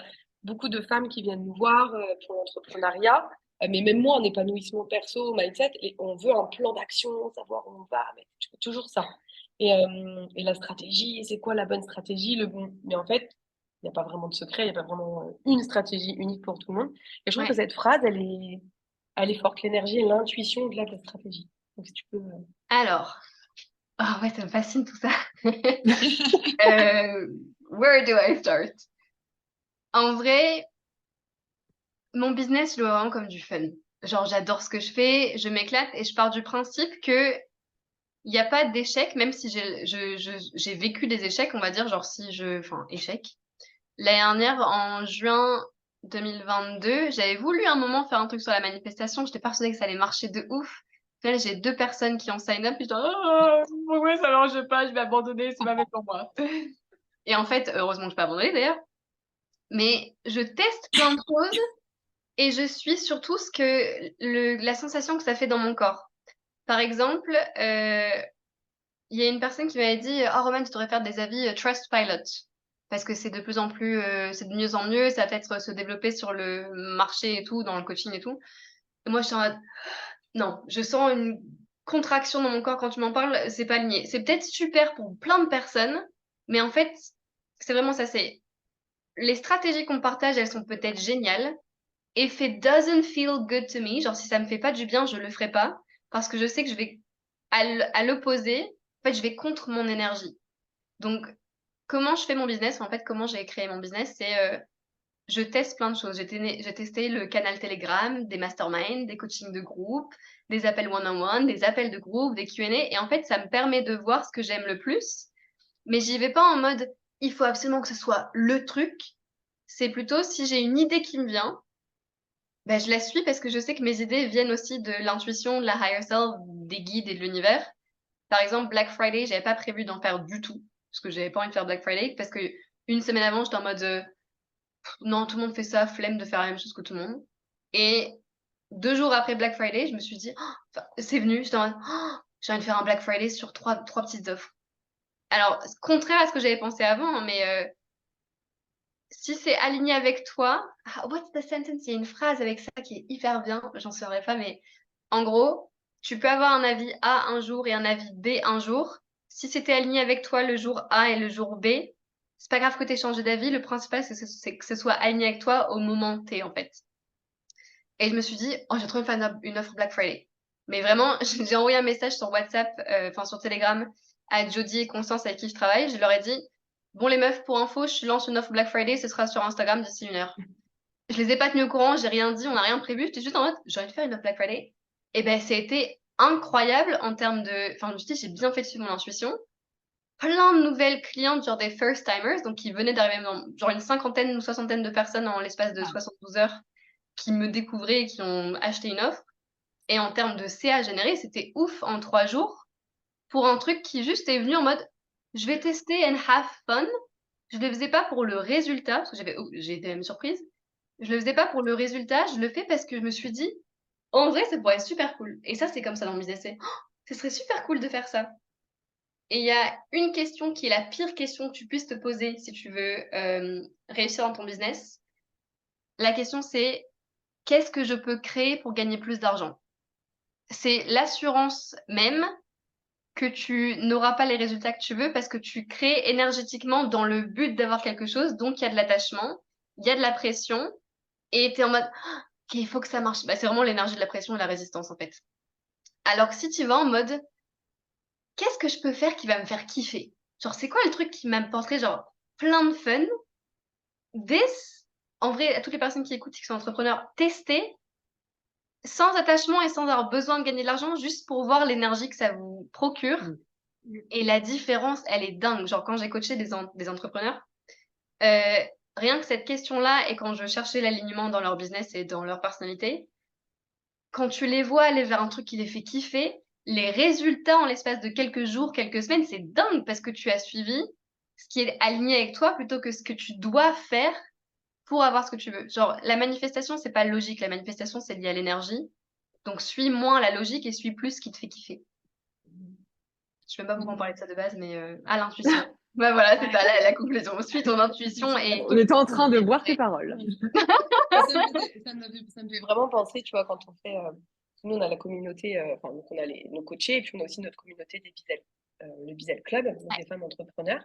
beaucoup de femmes qui viennent nous voir pour l'entrepreneuriat, mais même moi, en épanouissement perso, mindset, et on veut un plan d'action, savoir où on va, mais toujours ça. Et la stratégie, c'est quoi la bonne stratégie, le bon. Mais en fait, il n'y a pas vraiment de secret, il n'y a pas vraiment une stratégie unique pour tout le monde. Et je trouve que cette phrase, elle est forte, l'énergie et l'intuition au-delà de la stratégie. Donc, si tu peux. Alors, ah ouais, ça me fascine tout ça. Where do I start? En vrai, mon business, je le vois vraiment comme du fun. Genre, j'adore ce que je fais, je m'éclate et je pars du principe que il y a pas d'échec, même si j'ai vécu des échecs, on va dire, genre enfin, échec. L'année dernière, en juin 2022, j'avais voulu un moment faire un truc sur la manifestation, j'étais persuadée que ça allait marcher de ouf. Là, j'ai 2 personnes qui ont sign up, et j'étais: «Oh, pourquoi ça marche pas? Je vais abandonner, c'est pas fait pour moi». Et en fait, heureusement que j'ai pas abandonné d'ailleurs, mais je teste plein de choses et je suis surtout la sensation que ça fait dans mon corps. Par exemple, il y a une personne qui m'avait dit: «Oh Roman, tu devrais faire des avis, Trustpilot parce que c'est de plus en plus, c'est de mieux en mieux, ça va peut-être se développer sur le marché et tout, dans le coaching et tout». Et moi, j'étais en mode: «Non, je sens une contraction dans mon corps quand tu m'en parles, c'est pas aligné». C'est peut-être super pour plein de personnes, mais en fait, c'est vraiment ça, c'est les stratégies qu'on partage, elles sont peut-être géniales. If it doesn't feel good to me, genre si ça me fait pas du bien, je le ferai pas parce que je sais que je vais à l'opposé, en fait, je vais contre mon énergie. Donc, comment je fais mon business? En fait, comment j'ai créé mon business, c'est, je teste plein de choses. J'ai testé le canal Telegram, des masterminds, des coachings de groupe, des appels one-on-one, des appels de groupe, des Q&A et en fait, ça me permet de voir ce que j'aime le plus, mais j'y vais pas en mode: «Il faut absolument que ce soit le truc». C'est plutôt si j'ai une idée qui me vient, bah, je la suis parce que je sais que mes idées viennent aussi de l'intuition, de la higher self, des guides et de l'univers. Par exemple, Black Friday, j'avais pas prévu d'en faire du tout, parce que j'avais pas envie de faire Black Friday, parce que une semaine avant, j'étais en mode, «Non, tout le monde fait ça, flemme de faire la même chose que tout le monde» et 2 jours après Black Friday, je me suis dit: «Oh!» enfin, c'est venu, j'étais en mode: «Oh! J'ai envie de faire un Black Friday sur trois petites offres». Alors, contraire à ce que j'avais pensé avant, hein, mais si c'est aligné avec toi, what's the sentence? Il y a une phrase avec ça qui est hyper bien, j'en saurais pas, mais en gros, tu peux avoir un avis A un jour et un avis B un jour. Si c'était aligné avec toi le jour A et le jour B, c'est pas grave que tu aies changé d'avis, le principal c'est que ce soit aligné avec toi au moment T en fait. Et je me suis dit, oh, j'ai trop envie de faire une offre Black Friday. Mais vraiment, j'ai envoyé un message sur WhatsApp, enfin sur Telegram, à Jody et Constance avec qui je travaille. Je leur ai dit, bon les meufs, pour info, je lance une offre Black Friday, ce sera sur Instagram d'ici 1 heure. Je les ai pas tenues au courant, j'ai rien dit, on n'a rien prévu. J'étais juste en mode, j'ai envie de faire une offre Black Friday. Et ben, ça a été incroyable en termes de, enfin, je me suis dit, j'ai bien fait de suivre mon intuition. Plein de nouvelles clientes, genre des first timers, donc qui venaient d'arriver dans genre une cinquantaine ou soixantaine de personnes en l'espace de 72 heures qui me découvraient et qui ont acheté une offre. Et en termes de CA généré, c'était ouf en 3 jours pour un truc qui juste est venu en mode je vais tester and have fun. Je le faisais pas pour le résultat, parce que j'ai été même surprise. Je le faisais pas pour le résultat, je le fais parce que je me suis dit en vrai, ça pourrait être super cool. Et ça, c'est comme ça dans le business. Ce serait super cool de faire ça. Et il y a une question qui est la pire question que tu puisses te poser si tu veux réussir dans ton business. La question, c'est qu'est-ce que je peux créer pour gagner plus d'argent? C'est l'assurance même que tu n'auras pas les résultats que tu veux parce que tu crées énergétiquement dans le but d'avoir quelque chose. Donc, il y a de l'attachement, il y a de la pression et tu es en mode OK, il faut que ça marche. Bah, c'est vraiment l'énergie de la pression et la résistance en fait. Alors que si tu vas en mode qu'est-ce que je peux faire qui va me faire kiffer? Genre, c'est quoi le truc qui m'apporterait genre plein de fun? En vrai, à toutes les personnes qui écoutent et qui sont entrepreneurs, testez sans attachement et sans avoir besoin de gagner de l'argent, juste pour voir l'énergie que ça vous procure. Et la différence, elle est dingue. Genre, quand j'ai coaché des entrepreneurs, rien que cette question-là, et quand je cherchais l'alignement dans leur business et dans leur personnalité, quand tu les vois aller vers un truc qui les fait kiffer, les résultats en l'espace de quelques jours, quelques semaines, c'est dingue parce que tu as suivi ce qui est aligné avec toi plutôt que ce que tu dois faire pour avoir ce que tu veux. Genre, la manifestation, c'est pas logique. La manifestation, c'est lié à l'énergie. Donc, suis moins la logique et suis plus ce qui te fait kiffer. Je sais même pas pourquoi on parlait de ça de base, mais à l'intuition. Bah voilà, c'est ça la conclusion. Suis ton intuition et On était en train de boire tes paroles. Ça me fait vraiment penser, tu vois, quand on fait. Nous, on a la communauté, enfin, donc on a nos coachés, et puis on a aussi notre communauté des Bizel, le Bizel Club, donc des femmes entrepreneurs.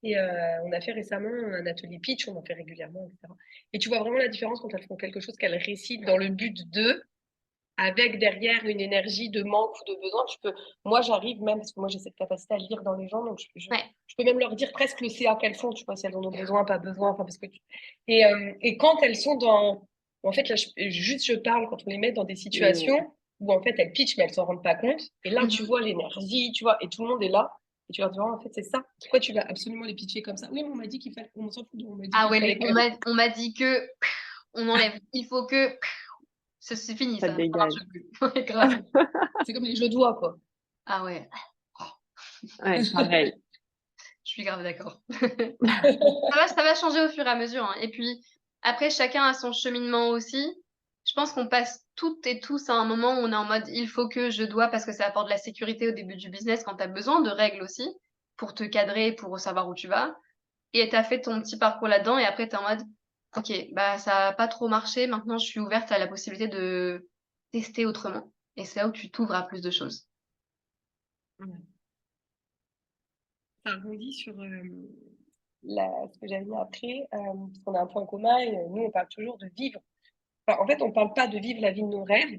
Et on a fait récemment un atelier pitch, on en fait régulièrement, etc. Et tu vois vraiment la différence quand elles font quelque chose qu'elles récitent dans le but de, avec derrière une énergie de manque ou de besoin. Moi, j'arrive même, parce que moi, j'ai cette capacité à lire dans les gens, donc je peux même leur dire presque le CA qu'elles font, tu vois, si elles en ont besoin, pas besoin, enfin, parce que et quand elles sont dans, en fait, là, je parle quand on les met dans des situations où, en fait, elles pitchent, mais elles s'en rendent pas compte, et là, tu vois l'énergie, tu vois, et tout le monde est là, et tu leur dis, en fait, c'est ça. Pourquoi tu vas absolument les pitcher comme ça? Oui, mais on m'a dit qu'il fallait, on s'en fout, on m'a dit ah qu'il ouais, fallait mais on m'a dit que on enlève. Il faut que c'est fini Ça ça. te Ça marche dégage. plus. Ouais, grave. C'est comme les jeux de doigts, quoi. Ah ouais, Ouais, pareil. je suis grave d'accord. Ça va changer au fur et à mesure, hein. Et puis après, chacun a son cheminement aussi. Je pense qu'on passe toutes et tous à un moment où on est en mode il faut que je dois parce que ça apporte de la sécurité au début du business quand tu as besoin de règles aussi pour te cadrer, pour savoir où tu vas. Et tu as fait ton petit parcours là-dedans et après tu es en mode OK, bah ça a pas trop marché, maintenant je suis ouverte à la possibilité de tester autrement. Et c'est là où tu t'ouvres à plus de choses. Ça rebondit sur ce que j'avais dit après, parce qu'on a un point commun et nous, on parle toujours de vivre. Enfin, en fait, on ne parle pas de vivre la vie de nos rêves.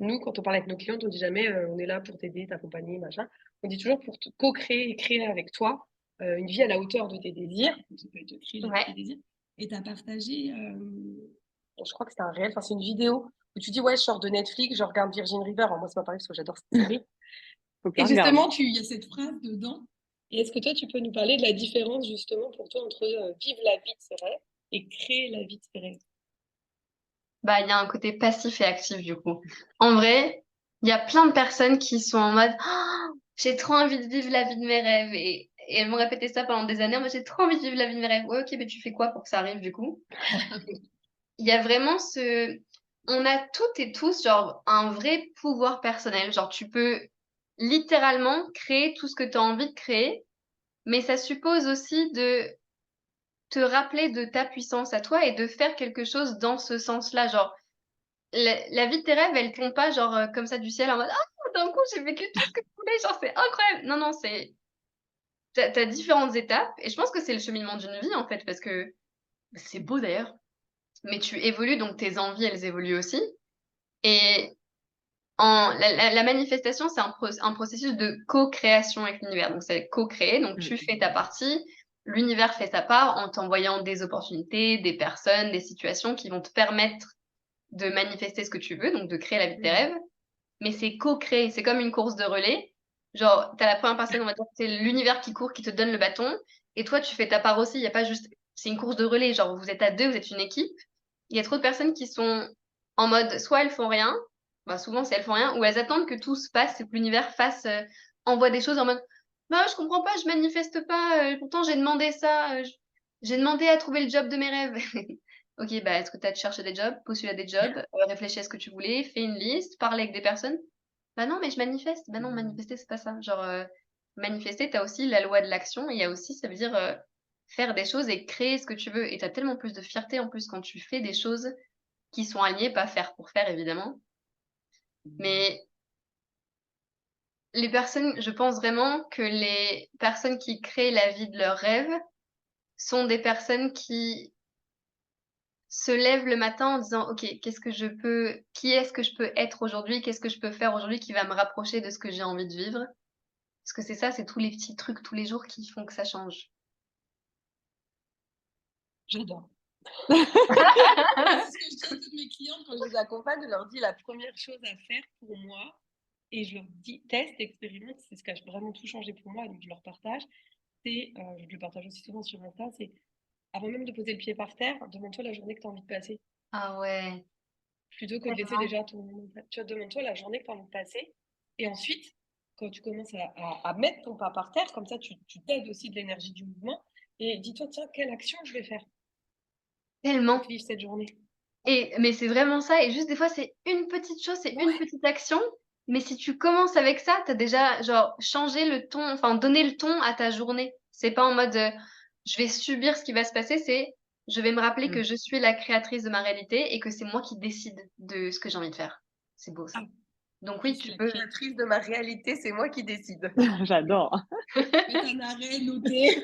Nous, quand on parle avec nos clients, on ne dit jamais on est là pour t'aider, t'accompagner, machin. On dit toujours pour co-créer et créer avec toi une vie à la hauteur de tes désirs. Donc, ça peut être créer la vie de tes désirs. Et tu as partagé, je crois que c'était un réel, enfin, c'est une vidéo où tu dis ouais, je sors de Netflix, je regarde Virgin River. Alors, moi, c'est pas pareil parce que j'adore cette série. Et justement, il y a cette phrase dedans. Et est-ce que toi, tu peux nous parler de la différence justement pour toi entre vivre la vie de ses rêves et créer la vie de ses rêves? Bah, il y a un côté passif et actif du coup. En vrai, il y a plein de personnes qui sont en mode j'ai trop envie de vivre la vie de mes rêves et elles m'ont répété ça pendant des années. Moi, j'ai trop envie de vivre la vie de mes rêves. Ouais, ok, mais tu fais quoi pour que ça arrive du coup? Il y a vraiment on a toutes et tous genre un vrai pouvoir personnel. Genre, tu peux littéralement créer tout ce que tu as envie de créer, mais ça suppose aussi de te rappeler de ta puissance à toi et de faire quelque chose dans ce sens-là. Genre, la vie de tes rêves, elle tombe pas genre comme ça du ciel en mode ah d'un coup j'ai vécu tout ce que je voulais, genre c'est incroyable. Non, non, t'as différentes étapes et je pense que c'est le cheminement d'une vie en fait parce que c'est beau d'ailleurs, mais tu évolues donc tes envies elles évoluent aussi. Et la manifestation, c'est un processus de co-création avec l'univers. Donc, c'est co-créer. Donc, tu fais ta partie, l'univers fait sa part en t'envoyant des opportunités, des personnes, des situations qui vont te permettre de manifester ce que tu veux, donc de créer la vie de tes rêves. Mais c'est co-créer. C'est comme une course de relais. Genre, t'as la première personne, on va dire, c'est l'univers qui court, qui te donne le bâton. Et toi, tu fais ta part aussi. Il y a pas juste, c'est une course de relais. Genre, vous êtes à deux, vous êtes une équipe. Il y a trop de personnes qui sont en mode, soit elles font rien, bah souvent c'est elles font rien, ou elles attendent que tout se passe et que l'univers fasse, envoie des choses en mode, bah je comprends pas, je manifeste pas, pourtant j'ai demandé ça, j'ai demandé à trouver le job de mes rêves. Ok, bah est-ce que tu as cherché des jobs, postulé à des jobs, réfléchi à ce que tu voulais, fait une liste, parlé avec des personnes? Bah non, mais je manifeste. Bah non, manifester c'est pas ça. Genre, manifester, t'as aussi la loi de l'action, et il y a aussi, ça veut dire faire des choses et créer ce que tu veux. Et t'as tellement plus de fierté en plus quand tu fais des choses qui sont alignées, pas faire pour faire évidemment. Mais les personnes, je pense vraiment que les personnes qui créent la vie de leurs rêves sont des personnes qui se lèvent le matin en disant OK, qui est-ce que je peux être aujourd'hui? Qu'est-ce que je peux faire aujourd'hui qui va me rapprocher de ce que j'ai envie de vivre? Parce que c'est ça, c'est tous les petits trucs tous les jours qui font que ça change. J'adore. C'est ce que je dis à toutes mes clientes quand je les accompagne, je leur dis la première chose à faire pour moi, et je leur dis teste, expérimente, c'est ce qui a vraiment tout changé pour moi, donc je leur partage. C'est, je le partage aussi souvent sur Insta, c'est avant même de poser le pied par terre, demande-toi la journée que tu as envie de passer. Ah ouais. Plutôt que de laisser déjà ton. Tu vois, demande-toi la journée que tu as envie de passer. Et ensuite, quand tu commences à mettre ton pas par terre, comme ça, tu t'aides aussi de l'énergie du mouvement. Et dis-toi, tiens, quelle action je vais faire Tellement. pour vivre cette journée. Mais c'est vraiment ça. Et juste des fois, c'est une petite chose, c'est une petite action. Mais si tu commences avec ça, t'as déjà genre changé le ton, enfin donné le ton à ta journée. C'est pas en mode je vais subir ce qui va se passer, c'est je vais me rappeler que je suis la créatrice de ma réalité et que c'est moi qui décide de ce que j'ai envie de faire. C'est beau ça. Donc Je oui, suis tu la peux. créatrice de ma réalité, c'est moi qui décide. J'adore. Mettre un arrêt, noter.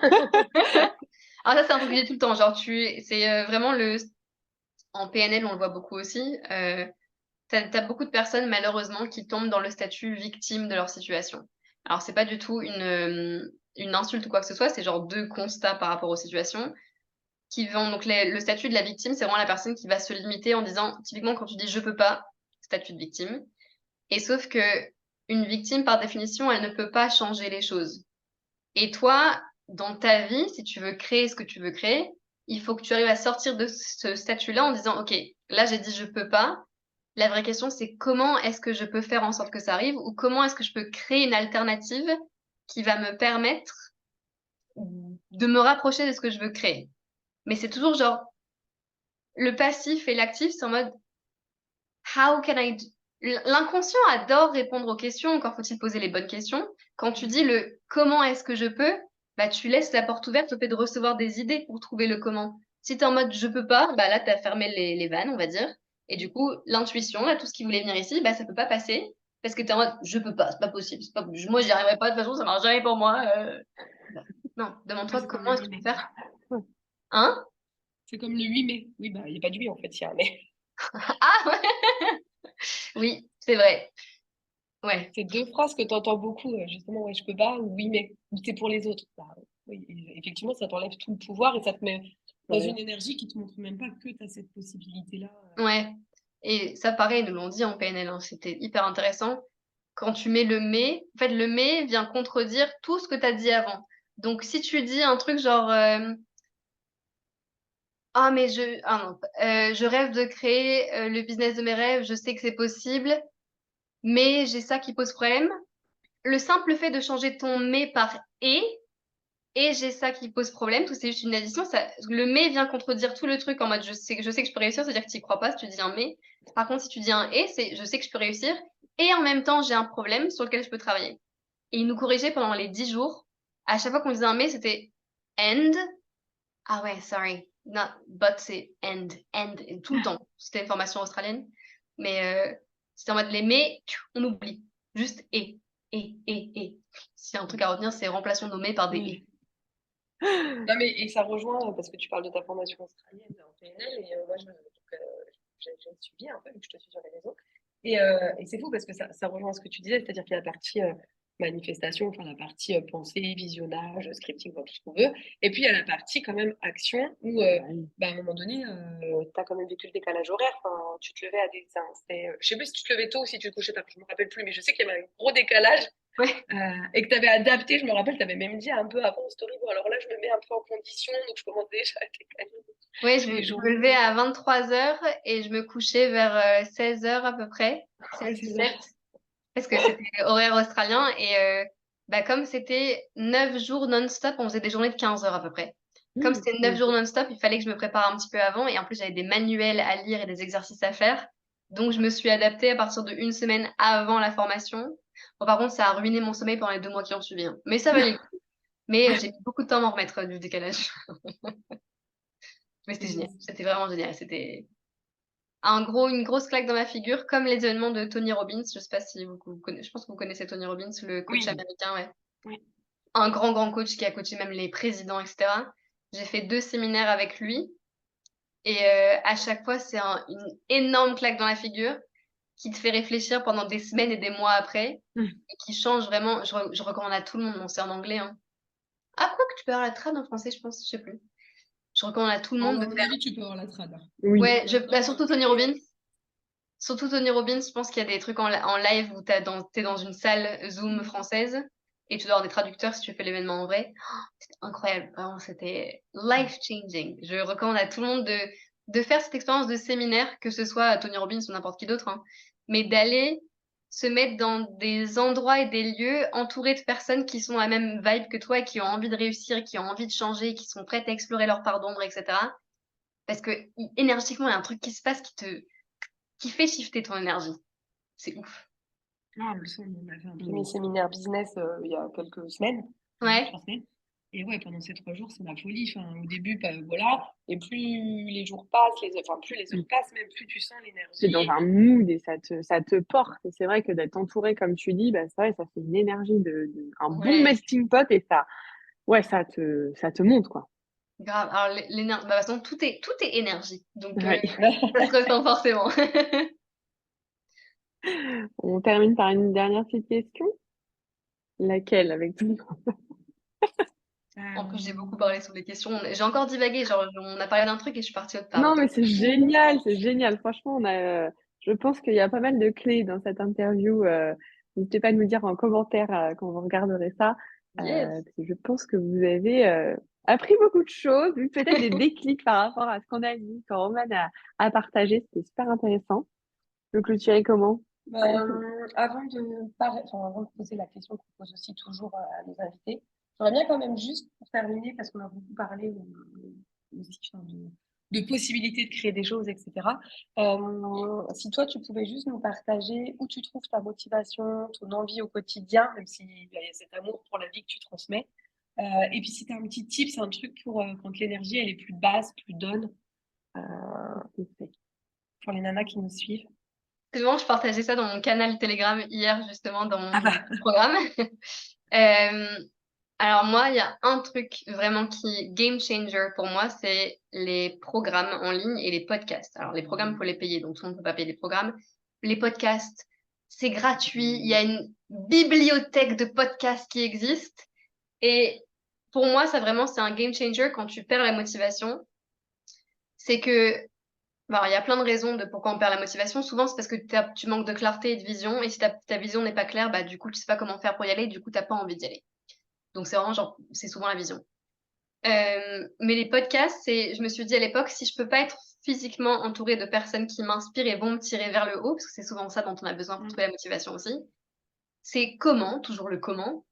Alors ça, c'est un truc que j'ai tout le temps. Genre, c'est vraiment en PNL, on le voit beaucoup aussi. T'as beaucoup de personnes, malheureusement, qui tombent dans le statut victime de leur situation. Alors, c'est pas du tout une insulte ou quoi que ce soit, c'est genre deux constats par rapport aux situations qui vont. Donc, le statut de la victime, c'est vraiment la personne qui va se limiter en disant, typiquement, quand tu dis je peux pas, statut de victime. Et sauf que une victime, par définition, elle ne peut pas changer les choses. Et toi, dans ta vie, si tu veux créer ce que tu veux créer, il faut que tu arrives à sortir de ce statut-là en disant, OK, là, j'ai dit je peux pas. La vraie question, c'est comment est-ce que je peux faire en sorte que ça arrive ou comment est-ce que je peux créer une alternative qui va me permettre de me rapprocher de ce que je veux créer. Mais c'est toujours genre, le passif et l'actif, c'est en mode, how can I do? L'inconscient adore répondre aux questions, encore faut-il poser les bonnes questions. Quand tu dis le comment est-ce que je peux, bah tu laisses la porte ouverte au fait de recevoir des idées pour trouver le comment. Si tu es en mode je peux pas, bah là tu as fermé les vannes, on va dire. Et du coup, l'intuition, là, tout ce qui voulait venir ici, bah ça peut pas passer parce que tu es en mode je peux pas, c'est pas possible, c'est pas, moi j'y arriverai pas de toute façon, ça marche jamais pour moi. Bah, non, demande-toi C'est comme comment le est-ce que 8 tu peux mai. faire. Hein? C'est comme le 8 mai. Oui, bah, il n'y a pas de 8 en fait, il y a un mai. Ah ouais. Oui, c'est vrai. Ouais. C'est deux phrases que tu entends beaucoup, justement, ouais, je peux pas, ou oui, mais, ou c'est pour les autres. Bah, oui, effectivement, ça t'enlève tout le pouvoir et ça te met dans une énergie qui te montre même pas que tu as cette possibilité-là. Ouais. Et ça, pareil, ils nous l'ont dit en PNL, hein, c'était hyper intéressant. Quand tu mets le mais, en fait, le mais vient contredire tout ce que tu as dit avant. Donc, si tu dis un truc genre ah, mais je rêve de créer le business de mes rêves, je sais que c'est possible, mais j'ai ça qui pose problème. Le simple fait de changer ton mais par et j'ai ça qui pose problème, tout c'est juste une addition. Le mais vient contredire tout le truc en mode je sais que je peux réussir, c'est-à-dire que tu n'y crois pas si tu dis un mais. Par contre, si tu dis un et, c'est je sais que je peux réussir et en même temps j'ai un problème sur lequel je peux travailler. Et il nous corrigeait pendant les 10 jours. À chaque fois qu'on disait un mais, c'était and Ah ouais, sorry. Not, but c'est end, et tout le temps. C'était une formation australienne. Mais c'était en mode les mais, on oublie. Juste et. S'il y a un truc à retenir, c'est remplaçons nos mais par des et. Non, mais et ça rejoint, parce que tu parles de ta formation australienne en PNL, et moi, j'ai suivi un peu, vu que je te suis sur les réseaux. Et c'est fou parce que ça rejoint ce que tu disais, c'est-à-dire qu'il y a la partie manifestation, enfin la partie pensée, visionnage, scripting, enfin, tout ce qu'on veut. Et puis il y a la partie quand même action où, bah, à un moment donné, tu as quand même vécu le décalage horaire. Enfin, tu te levais à des. Je sais plus si tu te levais tôt ou si tu te couchais tard, je me rappelle plus, mais je sais qu'il y avait un gros décalage. Ouais. Et que tu avais adapté, je me rappelle, tu avais même dit un peu avant en story, bon, alors là, je me mets un peu en condition, donc je commence déjà à décaler. Ouais, je me levais à 23h et je me couchais vers 16h à peu près, Ouais, 16-17, parce que c'était horaire australien. Et bah, comme c'était 9 jours non-stop, on faisait des journées de 15 heures à peu près. Comme c'était 9 jours non-stop, il fallait que je me prépare un petit peu avant. Et en plus, j'avais des manuels à lire et des exercices à faire. Donc, je me suis adaptée à partir de 1 semaine avant la formation. Bon, par contre, ça a ruiné mon sommeil pendant les 2 mois qui ont suivi, hein. Mais ça valait le coup. Mais j'ai mis beaucoup de temps à m'en remettre du décalage. Mais c'était génial. C'était vraiment génial. C'était une grosse claque dans ma figure, comme les événements de Tony Robbins. Je sais pas si vous connaissez, je pense que vous connaissez Tony Robbins, le coach Oui. américain, ouais. Oui. Un grand coach qui a coaché même les présidents, etc. J'ai fait 2 séminaires avec lui. Et à chaque fois, c'est une énorme claque dans la figure qui te fait réfléchir pendant des semaines et des mois après, et qui change vraiment. Je recommande à tout le monde. Bon, c'est en anglais, hein. Ah, quoi que tu peux avoir la trad en français, je pense, je sais plus. Je recommande à tout le monde de À mon faire. avis, tu peux avoir la trad. Oui. Ouais, surtout Tony Robbins. Surtout Tony Robbins, je pense qu'il y a des trucs en live où t'es dans une salle Zoom française et tu dois avoir des traducteurs si tu fais l'événement en vrai. Oh, c'était incroyable, vraiment, c'était life-changing. Je recommande à tout le monde de faire cette expérience de séminaire, que ce soit Tony Robbins ou n'importe qui d'autre, hein, mais d'aller se mettre dans des endroits et des lieux entourés de personnes qui sont à la même vibe que toi et qui ont envie de réussir, qui ont envie de changer, qui sont prêtes à explorer leur part d'ombre, etc. Parce que énergétiquement, il y a un truc qui se passe qui fait shifter ton énergie. C'est ouf. Ah, on le sent, on a fait un premier séminaire business il y a quelques semaines, Ouais. 3 semaines. Et ouais, pendant ces 3 jours, c'est la folie. Enfin, au début, voilà. Et plus les jours passent, plus les heures passent, même plus tu sens l'énergie. C'est dans un mood et ça te porte. Et c'est vrai que d'être entouré, comme tu dis, bah, c'est vrai, ça fait une énergie un bon Ouais. melting pot et ça te monte, quoi. Grave. Alors, l'énergie, bah, de toute façon, tout est énergie. Donc, Ouais. ça se ressent forcément. On termine par une dernière petite question. Laquelle avec tout? En plus, j'ai beaucoup parlé sur les questions. J'ai encore divagué. Genre, on a parlé d'un truc et je suis partie autre part. Non, mais c'est génial, c'est génial. Franchement, je pense qu'il y a pas mal de clés dans cette interview. N'hésitez pas à nous dire en commentaire quand vous regarderez ça. Yes. Parce que je pense que vous avez appris beaucoup de choses, eu peut-être des déclics par rapport à ce qu'on a dit, quand Roman a partagé. C'était super intéressant. Le clôturer comment? Avant de poser la question qu'on pose aussi toujours à nos invités, j'aimerais bien quand même juste pour terminer, parce qu'on a beaucoup parlé aussi de possibilités de créer des choses, etc. Si toi, tu pouvais juste nous partager où tu trouves ta motivation, ton envie au quotidien, même s'il y a cet amour pour la vie que tu transmets. Et puis si tu as un petit tip, c'est un truc pour quand l'énergie elle est plus basse, plus down, pour les nanas qui nous suivent. C'est bon, je partageais ça dans mon canal Telegram hier, justement, dans mon Ah bah. programme. Alors moi, il y a un truc vraiment qui game changer pour moi, c'est les programmes en ligne et les podcasts. Alors les programmes, il faut les payer, donc tout le monde ne peut pas payer les programmes. Les podcasts, c'est gratuit. Il y a une bibliothèque de podcasts qui existe. Et pour moi, ça vraiment, c'est un game changer quand tu perds la motivation. C'est que il y a plein de raisons de pourquoi on perd la motivation. Souvent, c'est parce que tu manques de clarté et de vision. Et si ta vision n'est pas claire, du coup, tu sais pas comment faire pour y aller. Du coup, t'as pas envie d'y aller. Donc, c'est vraiment genre, c'est souvent la vision. Mais les podcasts, je me suis dit à l'époque, si je peux pas être physiquement entourée de personnes qui m'inspirent et vont me tirer vers le haut, parce que c'est souvent ça dont on a besoin pour trouver la motivation aussi, c'est toujours le comment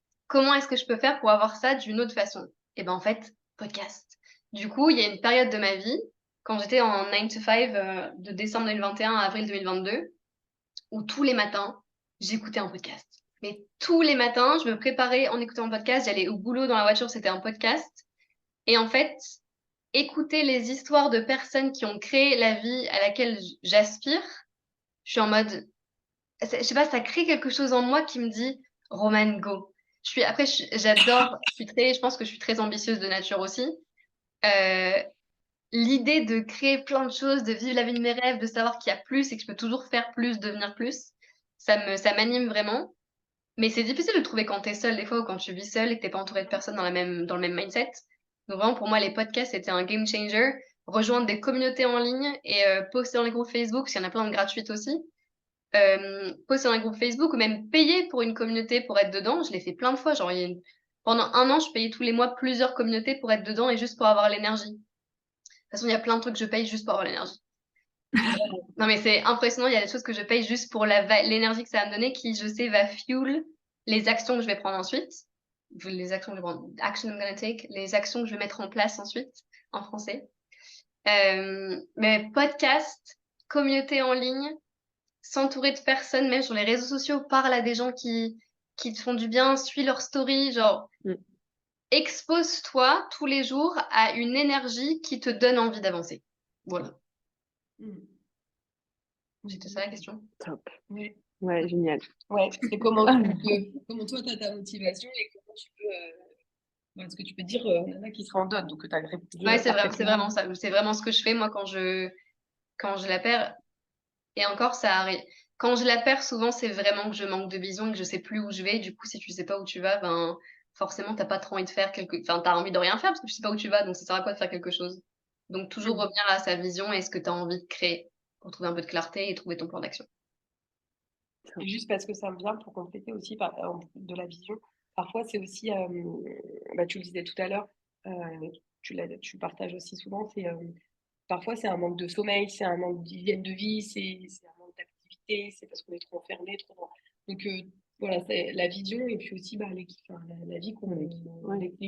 est-ce que je peux faire pour avoir ça d'une autre façon? Et en fait, podcast. Du coup, il y a une période de ma vie, quand j'étais en 9 to 5, de décembre 2021 à avril 2022, où tous les matins, j'écoutais un podcast. Mais tous les matins, je me préparais en écoutant un podcast, j'allais au boulot dans la voiture, c'était un podcast. Et en fait, écouter les histoires de personnes qui ont créé la vie à laquelle j'aspire, je suis en mode, je sais pas, ça crée quelque chose en moi qui me dit, Roman, go. J'adore, je pense que je suis très ambitieuse de nature aussi. Euh, L'idée de créer plein de choses, de vivre la vie de mes rêves, de savoir qu'il y a plus et que je peux toujours faire plus, devenir plus, ça m'anime vraiment. Mais c'est difficile de trouver quand t'es seule, des fois, ou quand tu vis seule et que t'es pas entourée de personnes dans le même mindset. Donc vraiment, pour moi, les podcasts, c'était un game changer. Rejoindre des communautés en ligne et poster dans les groupes Facebook, parce qu'il y en a plein de gratuites aussi. Poster dans les groupes Facebook ou même payer pour une communauté pour être dedans. Je l'ai fait plein de fois. Genre, pendant 1 an, je payais tous les mois plusieurs communautés pour être dedans et juste pour avoir l'énergie. De toute façon, il y a plein de trucs que je paye juste pour avoir l'énergie. Non, mais c'est impressionnant. Il y a des choses que je paye juste pour l'énergie que ça va me donner qui, je sais, va fuel les actions que je vais prendre ensuite. Les actions que je vais prendre, action I'm gonna take, les actions que je vais mettre en place ensuite, en français. Mais podcast, communauté en ligne, s'entourer de personnes, même sur les réseaux sociaux, parle à des gens qui te font du bien, suis leur story, genre, expose-toi tous les jours à une énergie qui te donne envie d'avancer. Voilà. C'était ça la question. Top. Ouais. Ouais, génial. Ouais, c'est comment toi, tu as ta motivation et comment tu peux. Ce que tu peux dire, Nana qui sera en dot, donc tu as répondu. Ouais, c'est vraiment ça. C'est vraiment ce que je fais, moi, quand je la perds. Et encore, ça arrive. Quand je la perds, souvent, c'est vraiment que je manque de vision et que je sais plus où je vais. Du coup, si tu sais pas où tu vas, ben, forcément, t'as pas trop envie de faire enfin, t'as envie de rien faire parce que tu sais pas où tu vas, donc ça sert à quoi de faire quelque chose? Donc, toujours revenir à sa vision et ce que tu as envie de créer pour trouver un peu de clarté et trouver ton plan d'action. Et juste parce que ça me vient pour compléter aussi de la vision. Parfois, c'est aussi, tu le disais tout à l'heure, tu partages aussi souvent, parfois c'est un manque de sommeil, c'est un manque d'hygiène de vie, c'est un manque d'activité, c'est parce qu'on est trop enfermé, Donc voilà, c'est la vision et puis aussi la vie l'équilibre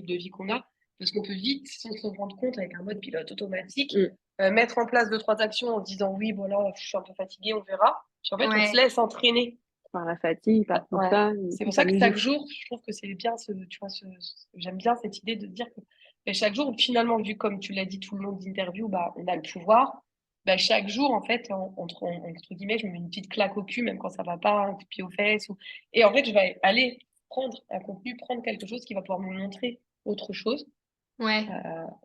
de vie qu'on a. Parce qu'on peut vite, sans se rendre compte, avec un mode pilote automatique, mettre en place 2-3 actions en se disant oui, voilà, je suis un peu fatiguée, on verra. Puis en fait, on se laisse entraîner. Par la fatigue, par tout ça. C'est pour ça que chaque jour, je trouve que c'est bien, j'aime bien cette idée de dire que chaque jour, finalement, vu comme tu l'as dit tout le long de l'interview, on a le pouvoir. Chaque jour, en fait, entre guillemets, je me mets une petite claque au cul, même quand ça va pas, un coup de pied aux fesses. Et en fait, je vais aller prendre un contenu, prendre quelque chose qui va pouvoir me montrer autre chose. Ouais.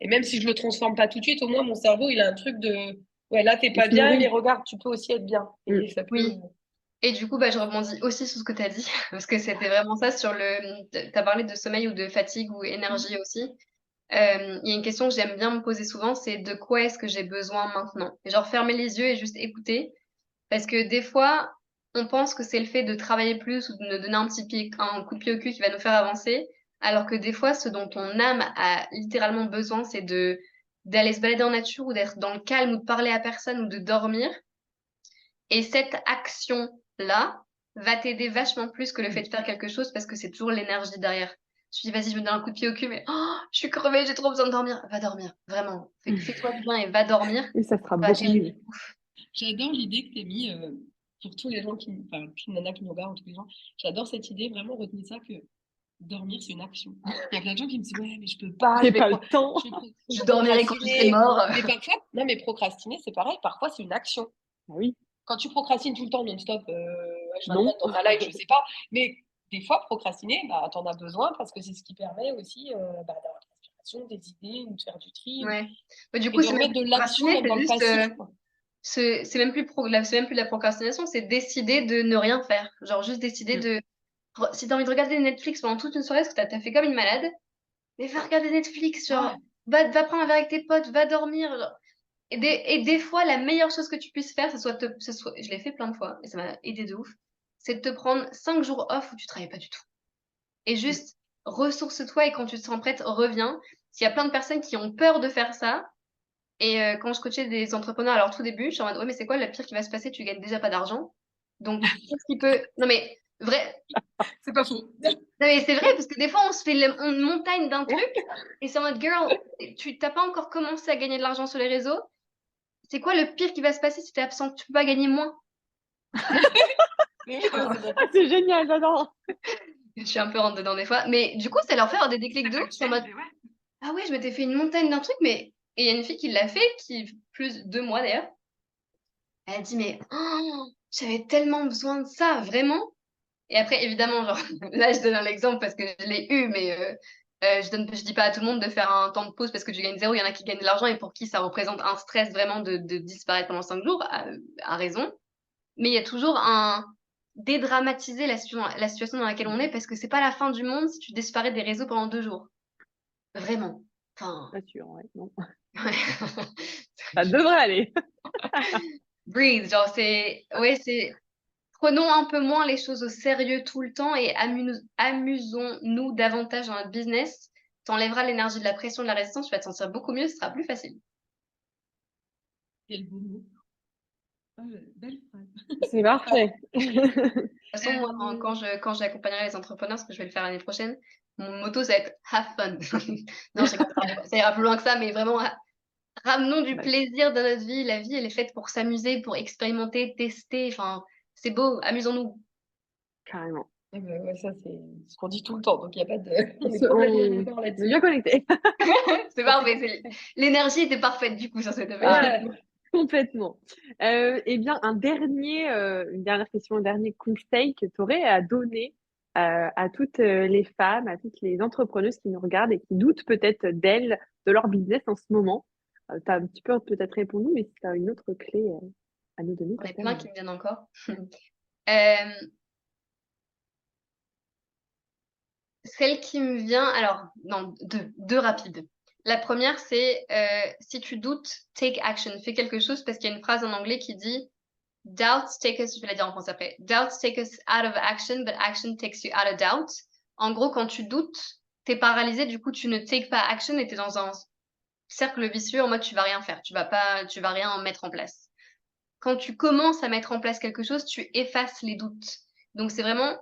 Et même si je le transforme pas tout de suite, au moins mon cerveau, il a un truc de ouais, là, t'es pas bien, mais regarde, tu peux aussi être bien. Et ça peut, oui. Et du coup, je rebondis aussi sur ce que tu as dit, parce que c'était vraiment ça sur tu as parlé de sommeil ou de fatigue ou énergie aussi. Il y a une question que j'aime bien me poser souvent, c'est de quoi est-ce que j'ai besoin maintenant? Et genre fermer les yeux et juste écouter. Parce que des fois, on pense que c'est le fait de travailler plus ou de nous donner un coup de pied au cul qui va nous faire avancer, alors que des fois, ce dont ton âme a littéralement besoin, c'est d'aller se balader en nature ou d'être dans le calme ou de parler à personne ou de dormir. Et cette action-là va t'aider vachement plus que le fait de faire quelque chose parce que c'est toujours l'énergie derrière. Tu dis, vas-y, je me donne un coup de pied au cul, mais je suis crevée, j'ai trop besoin de dormir. Va dormir, vraiment. Fais-toi du bien et va dormir. Et ça sera beaucoup mieux. J'adore l'idée que tu as mis pour tous les gens toutes les nanas qui nous regardent, tous les gens. J'adore cette idée, vraiment retenir ça que dormir, c'est une action. Il y a plein de gens qui me disent, ouais, mais je peux pas. J'ai pas le temps. Je dormirai quand je serai mort. Mais parfois, non, mais procrastiner, c'est pareil. Parfois, c'est une action. Oui. Quand tu procrastines tout le temps non-stop, je dans ta life, je sais pas. Mais des fois, procrastiner, t'en as besoin parce que c'est ce qui permet aussi d'avoir de l'inspiration, des idées ou de faire du tri. Ouais. Mais du coup, c'est même de l'action dans le passif. C'est même plus de la procrastination, c'est décider de ne rien faire. Genre juste décider de... Si t'as envie de regarder Netflix pendant toute une soirée, parce que t'as fait comme une malade, mais va regarder Netflix, genre, va prendre un verre avec tes potes, va dormir. Genre. Et des fois, la meilleure chose que tu puisses faire, je l'ai fait plein de fois, et ça m'a aidé de ouf, c'est de te prendre 5 jours off où tu travailles pas du tout. Et juste, ressource-toi, et quand tu te sens prête, reviens. Il y a plein de personnes qui ont peur de faire ça. Et quand je coachais des entrepreneurs, alors tout début, je suis en mode, ouais, mais c'est quoi le pire qui va se passer? Tu gagnes déjà pas d'argent. Donc, qu'est-ce qui peut. Non, mais vrai. C'est pas faux. Non, mais c'est vrai, parce que des fois, on se fait une montagne d'un truc, et c'est en mode, girl, tu n'as pas encore commencé à gagner de l'argent sur les réseaux. C'est quoi le pire qui va se passer si tu es absent? Tu peux pas gagner moins. C'est génial, j'adore. Je suis un peu rentre dedans des fois. Mais du coup, ça leur fait avoir des déclics de ouf. Je suis en mode, ah ouais, je m'étais fait une montagne d'un truc, mais Et il y a une fille qui l'a fait, qui plus 2 mois d'ailleurs. Elle a dit: «Mais oh, j'avais tellement besoin de ça, vraiment». Et après évidemment, genre là, je donne un exemple parce que je l'ai eu, mais je dis pas à tout le monde de faire un temps de pause parce que tu gagnes 0. Il y en a qui gagnent de l'argent et pour qui ça représente un stress vraiment de disparaître pendant 5 jours, à raison. Mais il y a toujours un dédramatiser la situation dans laquelle on est parce que c'est pas la fin du monde si tu disparais des réseaux pendant 2 jours. Vraiment. Enfin, Pas sûr, ouais, non. ouais. Ça devrait aller. Breathe, genre c'est prenons un peu moins les choses au sérieux tout le temps et amusons-nous davantage dans notre business. Tu enlèveras l'énergie de la pression, de la résistance, tu vas te sentir beaucoup mieux, ce sera plus facile. Quel beau mot. Ah, belle phrase. C'est parfait. De toute façon, moi, Euh, quand j'accompagnerai les entrepreneurs, ce que je vais le faire l'année prochaine, mon motto, ça va être have fun. Non, je rigole, ça ira plus loin que ça, mais vraiment, ramenons du Ouais, plaisir dans notre vie. La vie, elle est faite pour s'amuser, pour expérimenter, tester. Enfin, c'est beau, amusons-nous. carrément. ouais, ça, c'est ce qu'on dit tout le temps. Donc, il n'y a pas de. On est On complètement on d'accord est là-dessus. bien connectés. C'est parfait, l'énergie était parfaite du coup sur cette affaire. Ah, complètement. Eh bien, une dernière question, un dernier conseil que tu aurais à donner à toutes les femmes, à toutes les entrepreneuses qui nous regardent et qui doutent peut-être d'elles, de leur business en ce moment. Tu as un petit peu peut-être répondu, mais si tu as une autre clé à nous donner, On est plein certainement. qui me viennent encore. Euh, Celle qui me vient, alors, non, deux rapides. La première, c'est si tu doutes, take action, fais quelque chose parce qu'il y a une phrase en anglais qui dit doubt take us, je vais la dire en français après, doubt take us out of action, but action takes you out of doubt. En gros, quand tu doutes, t'es paralysé, du coup, tu ne take pas action et t'es dans un cercle vicieux en mode tu vas rien faire, tu vas rien mettre en place. Quand tu commences à mettre en place quelque chose, tu effaces les doutes. Donc c'est vraiment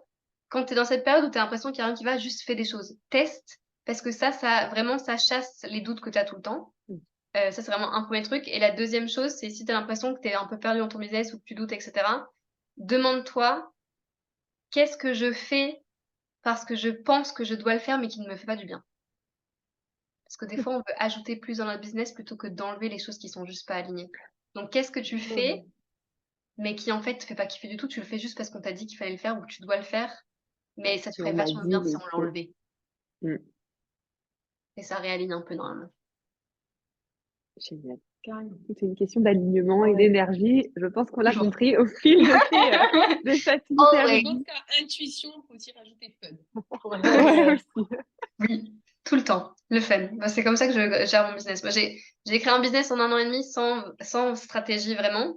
quand tu es dans cette période où tu as l'impression qu'il y a rien qui va, juste fais des choses. Teste, parce que ça vraiment, ça chasse les doutes que tu as tout le temps. Ça, c'est vraiment un premier truc. Et la deuxième chose, c'est si tu as l'impression que tu es un peu perdu dans ton business ou que tu doutes, etc., demande-toi, qu'est-ce que je fais parce que je pense que je dois le faire, mais qui ne me fait pas du bien. Parce que des fois, on veut ajouter plus dans notre business plutôt que d'enlever les choses qui sont juste pas alignées. Donc, qu'est-ce que tu fais mais qui en fait te fait pas kiffer du tout, tu le fais juste parce qu'on t'a dit qu'il fallait le faire ou que tu dois le faire, mais ça te Et ferait on m'a vachement dit, bien si donc, on l'enlevait. mm, Et ça réaligne un peu normalement. génial. Carrément. C'est une question d'alignement et Ouais. d'énergie. Je pense qu'on l'a Toujours. compris au fil de cette Oh, Je ouais. interview. pense qu'à intuition, il faut aussi rajouter fun. Ouais, aussi. Oui, tout le temps, le fun. Bah, c'est comme ça que je gère mon business. Moi, j'ai créé un business en 1 an et demi sans stratégie vraiment,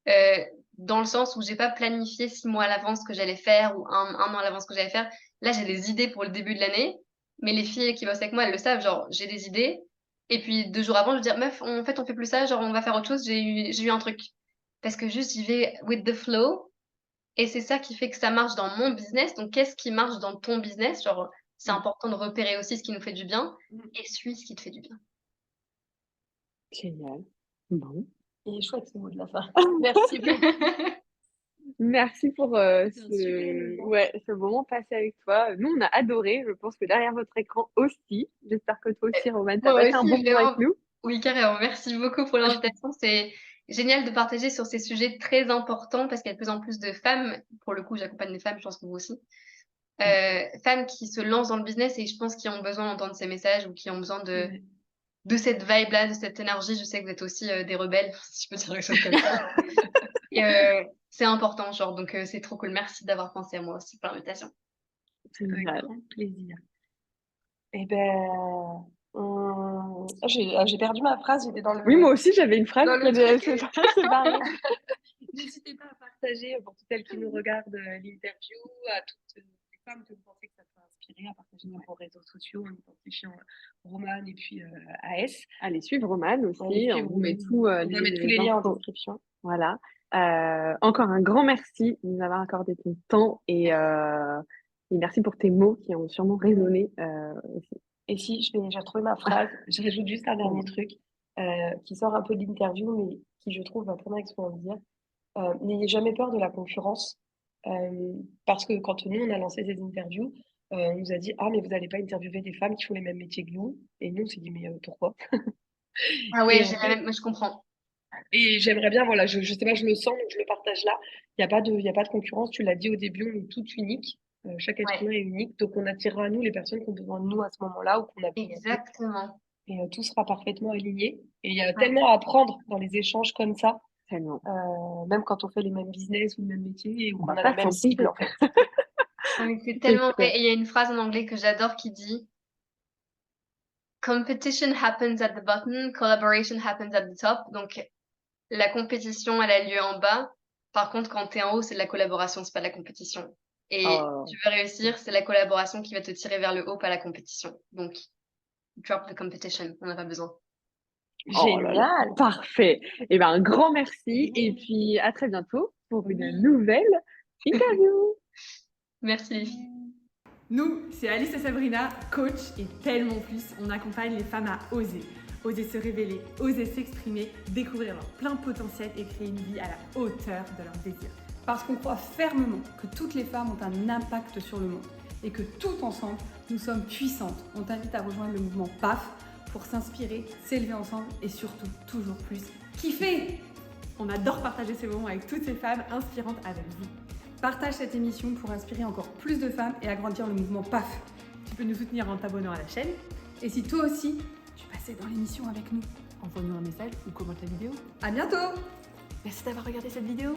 euh, dans le sens où j'ai pas planifié 6 mois à l'avance ce que j'allais faire ou un an à l'avance ce que j'allais faire. Là, j'ai des idées pour le début de l'année, mais les filles qui bossent avec moi, elles le savent, genre, j'ai des idées, et puis 2 jours avant, je vais dire, meuf, en fait, on fait plus ça, genre, on va faire autre chose, j'ai eu un truc. Parce que juste, j'y vais with the flow, et c'est ça qui fait que ça marche dans mon business. Donc, qu'est-ce qui marche dans ton business? Genre, c'est important de repérer aussi ce qui nous fait du bien et suis ce qui te fait du bien. Génial. Bon. Il est chouette ce mot de la fin. Merci beaucoup. Merci pour C'était un super moment. ce moment passé avec toi. Nous, on a adoré. Je pense que derrière votre écran aussi. J'espère que toi aussi, Romane, tu as Moi passé un bon aussi, moment avec vraiment. nous. Oui, carrément. Merci beaucoup pour l'invitation. C'est génial de partager sur ces sujets très importants parce qu'il y a de plus en plus de femmes. Pour le coup, j'accompagne des femmes, je pense que vous aussi. Femmes qui se lancent dans le business et je pense qu'ils ont besoin d'entendre ces messages ou qui ont besoin Ouais. de cette vibe-là, de cette énergie. Je sais que vous êtes aussi des rebelles, si je peux dire les choses comme ça. Et c'est important, genre, donc c'est trop cool. Merci d'avoir pensé à moi aussi pour l'invitation. Avec Génial. grand plaisir. Eh ben, j'ai perdu ma phrase, j'étais Oui, moi aussi, j'avais une phrase dans qui le allait truc. se barrer. N'hésitez pas à partager pour toutes celles qui nous regardent l'interview, à toutes les femmes que vous pensez que ça peut inspirer, à partager sur vos réseaux sociaux en identifiant Romane et puis AS. Allez suivre Romane aussi. Allez On suivre vous met Romane. On va mettre tous les liens en infos. description. Voilà. Encore un grand merci de nous avoir accordé ton temps et merci pour tes mots qui ont sûrement résonné aussi. Et si j'ai retrouvé ma phrase, je rajoute juste un dernier truc qui sort un peu de l'interview, mais qui je trouve va très bien avec ce qu'on vient de dire. N'ayez jamais peur de la concurrence, parce que quand nous, on a lancé ces interviews, on nous a dit: «Ah, mais vous n'allez pas interviewer des femmes qui font les mêmes métiers que vous?» Et nous, on s'est dit: «Mais pourquoi?» Ah ouais, Et j'ai en la fait, même, je comprends. et j'aimerais bien, voilà, je sais pas, je le sens, donc je le partage là. Il y a pas de concurrence, tu l'as dit au début, on est toutes uniques. Chaque être Ouais, humain est unique, donc on attirera à nous les personnes qui ont besoin de nous à ce moment-là ou qu'on a besoin d'eux. exactement. Et tout sera parfaitement aligné. Et il y a Ouais, tellement à apprendre dans les échanges comme ça, Tellement. même quand on fait les mêmes business ou le même métier et On qu'on va a la pas même cible, s'entourer. en fait. non, mais c'est C'est tellement clair. vrai. Et il y a une phrase en anglais que j'adore qui dit Competition happens at the bottom, collaboration happens at the top. Donc, la compétition, elle a lieu en bas. Par contre, quand tu es en haut, c'est de la collaboration, c'est pas de la compétition. Et Oh, tu veux réussir, c'est la collaboration qui va te tirer vers le haut, pas la compétition. Donc, drop the competition, on n'a pas besoin. oh là là, Génial! parfait. Eh ben, un grand merci et puis à très bientôt pour une Oui. nouvelle interview. Merci les filles. Nous, c'est Alice et Sabrina, coach et tellement plus. On accompagne les femmes à oser. Oser se révéler, oser s'exprimer, découvrir leur plein potentiel et créer une vie à la hauteur de leurs désirs. Parce qu'on croit fermement que toutes les femmes ont un impact sur le monde et que tout ensemble, nous sommes puissantes. On t'invite à rejoindre le mouvement PAF pour s'inspirer, s'élever ensemble et surtout, toujours plus, kiffer. On adore partager ces moments avec toutes ces femmes inspirantes avec vous. Partage cette émission pour inspirer encore plus de femmes et agrandir le mouvement PAF. Tu peux nous soutenir en t'abonnant à la chaîne. Et si toi aussi, tu passais dans l'émission avec nous, envoie-nous un message ou commente la vidéo. À bientôt! Merci d'avoir regardé cette vidéo.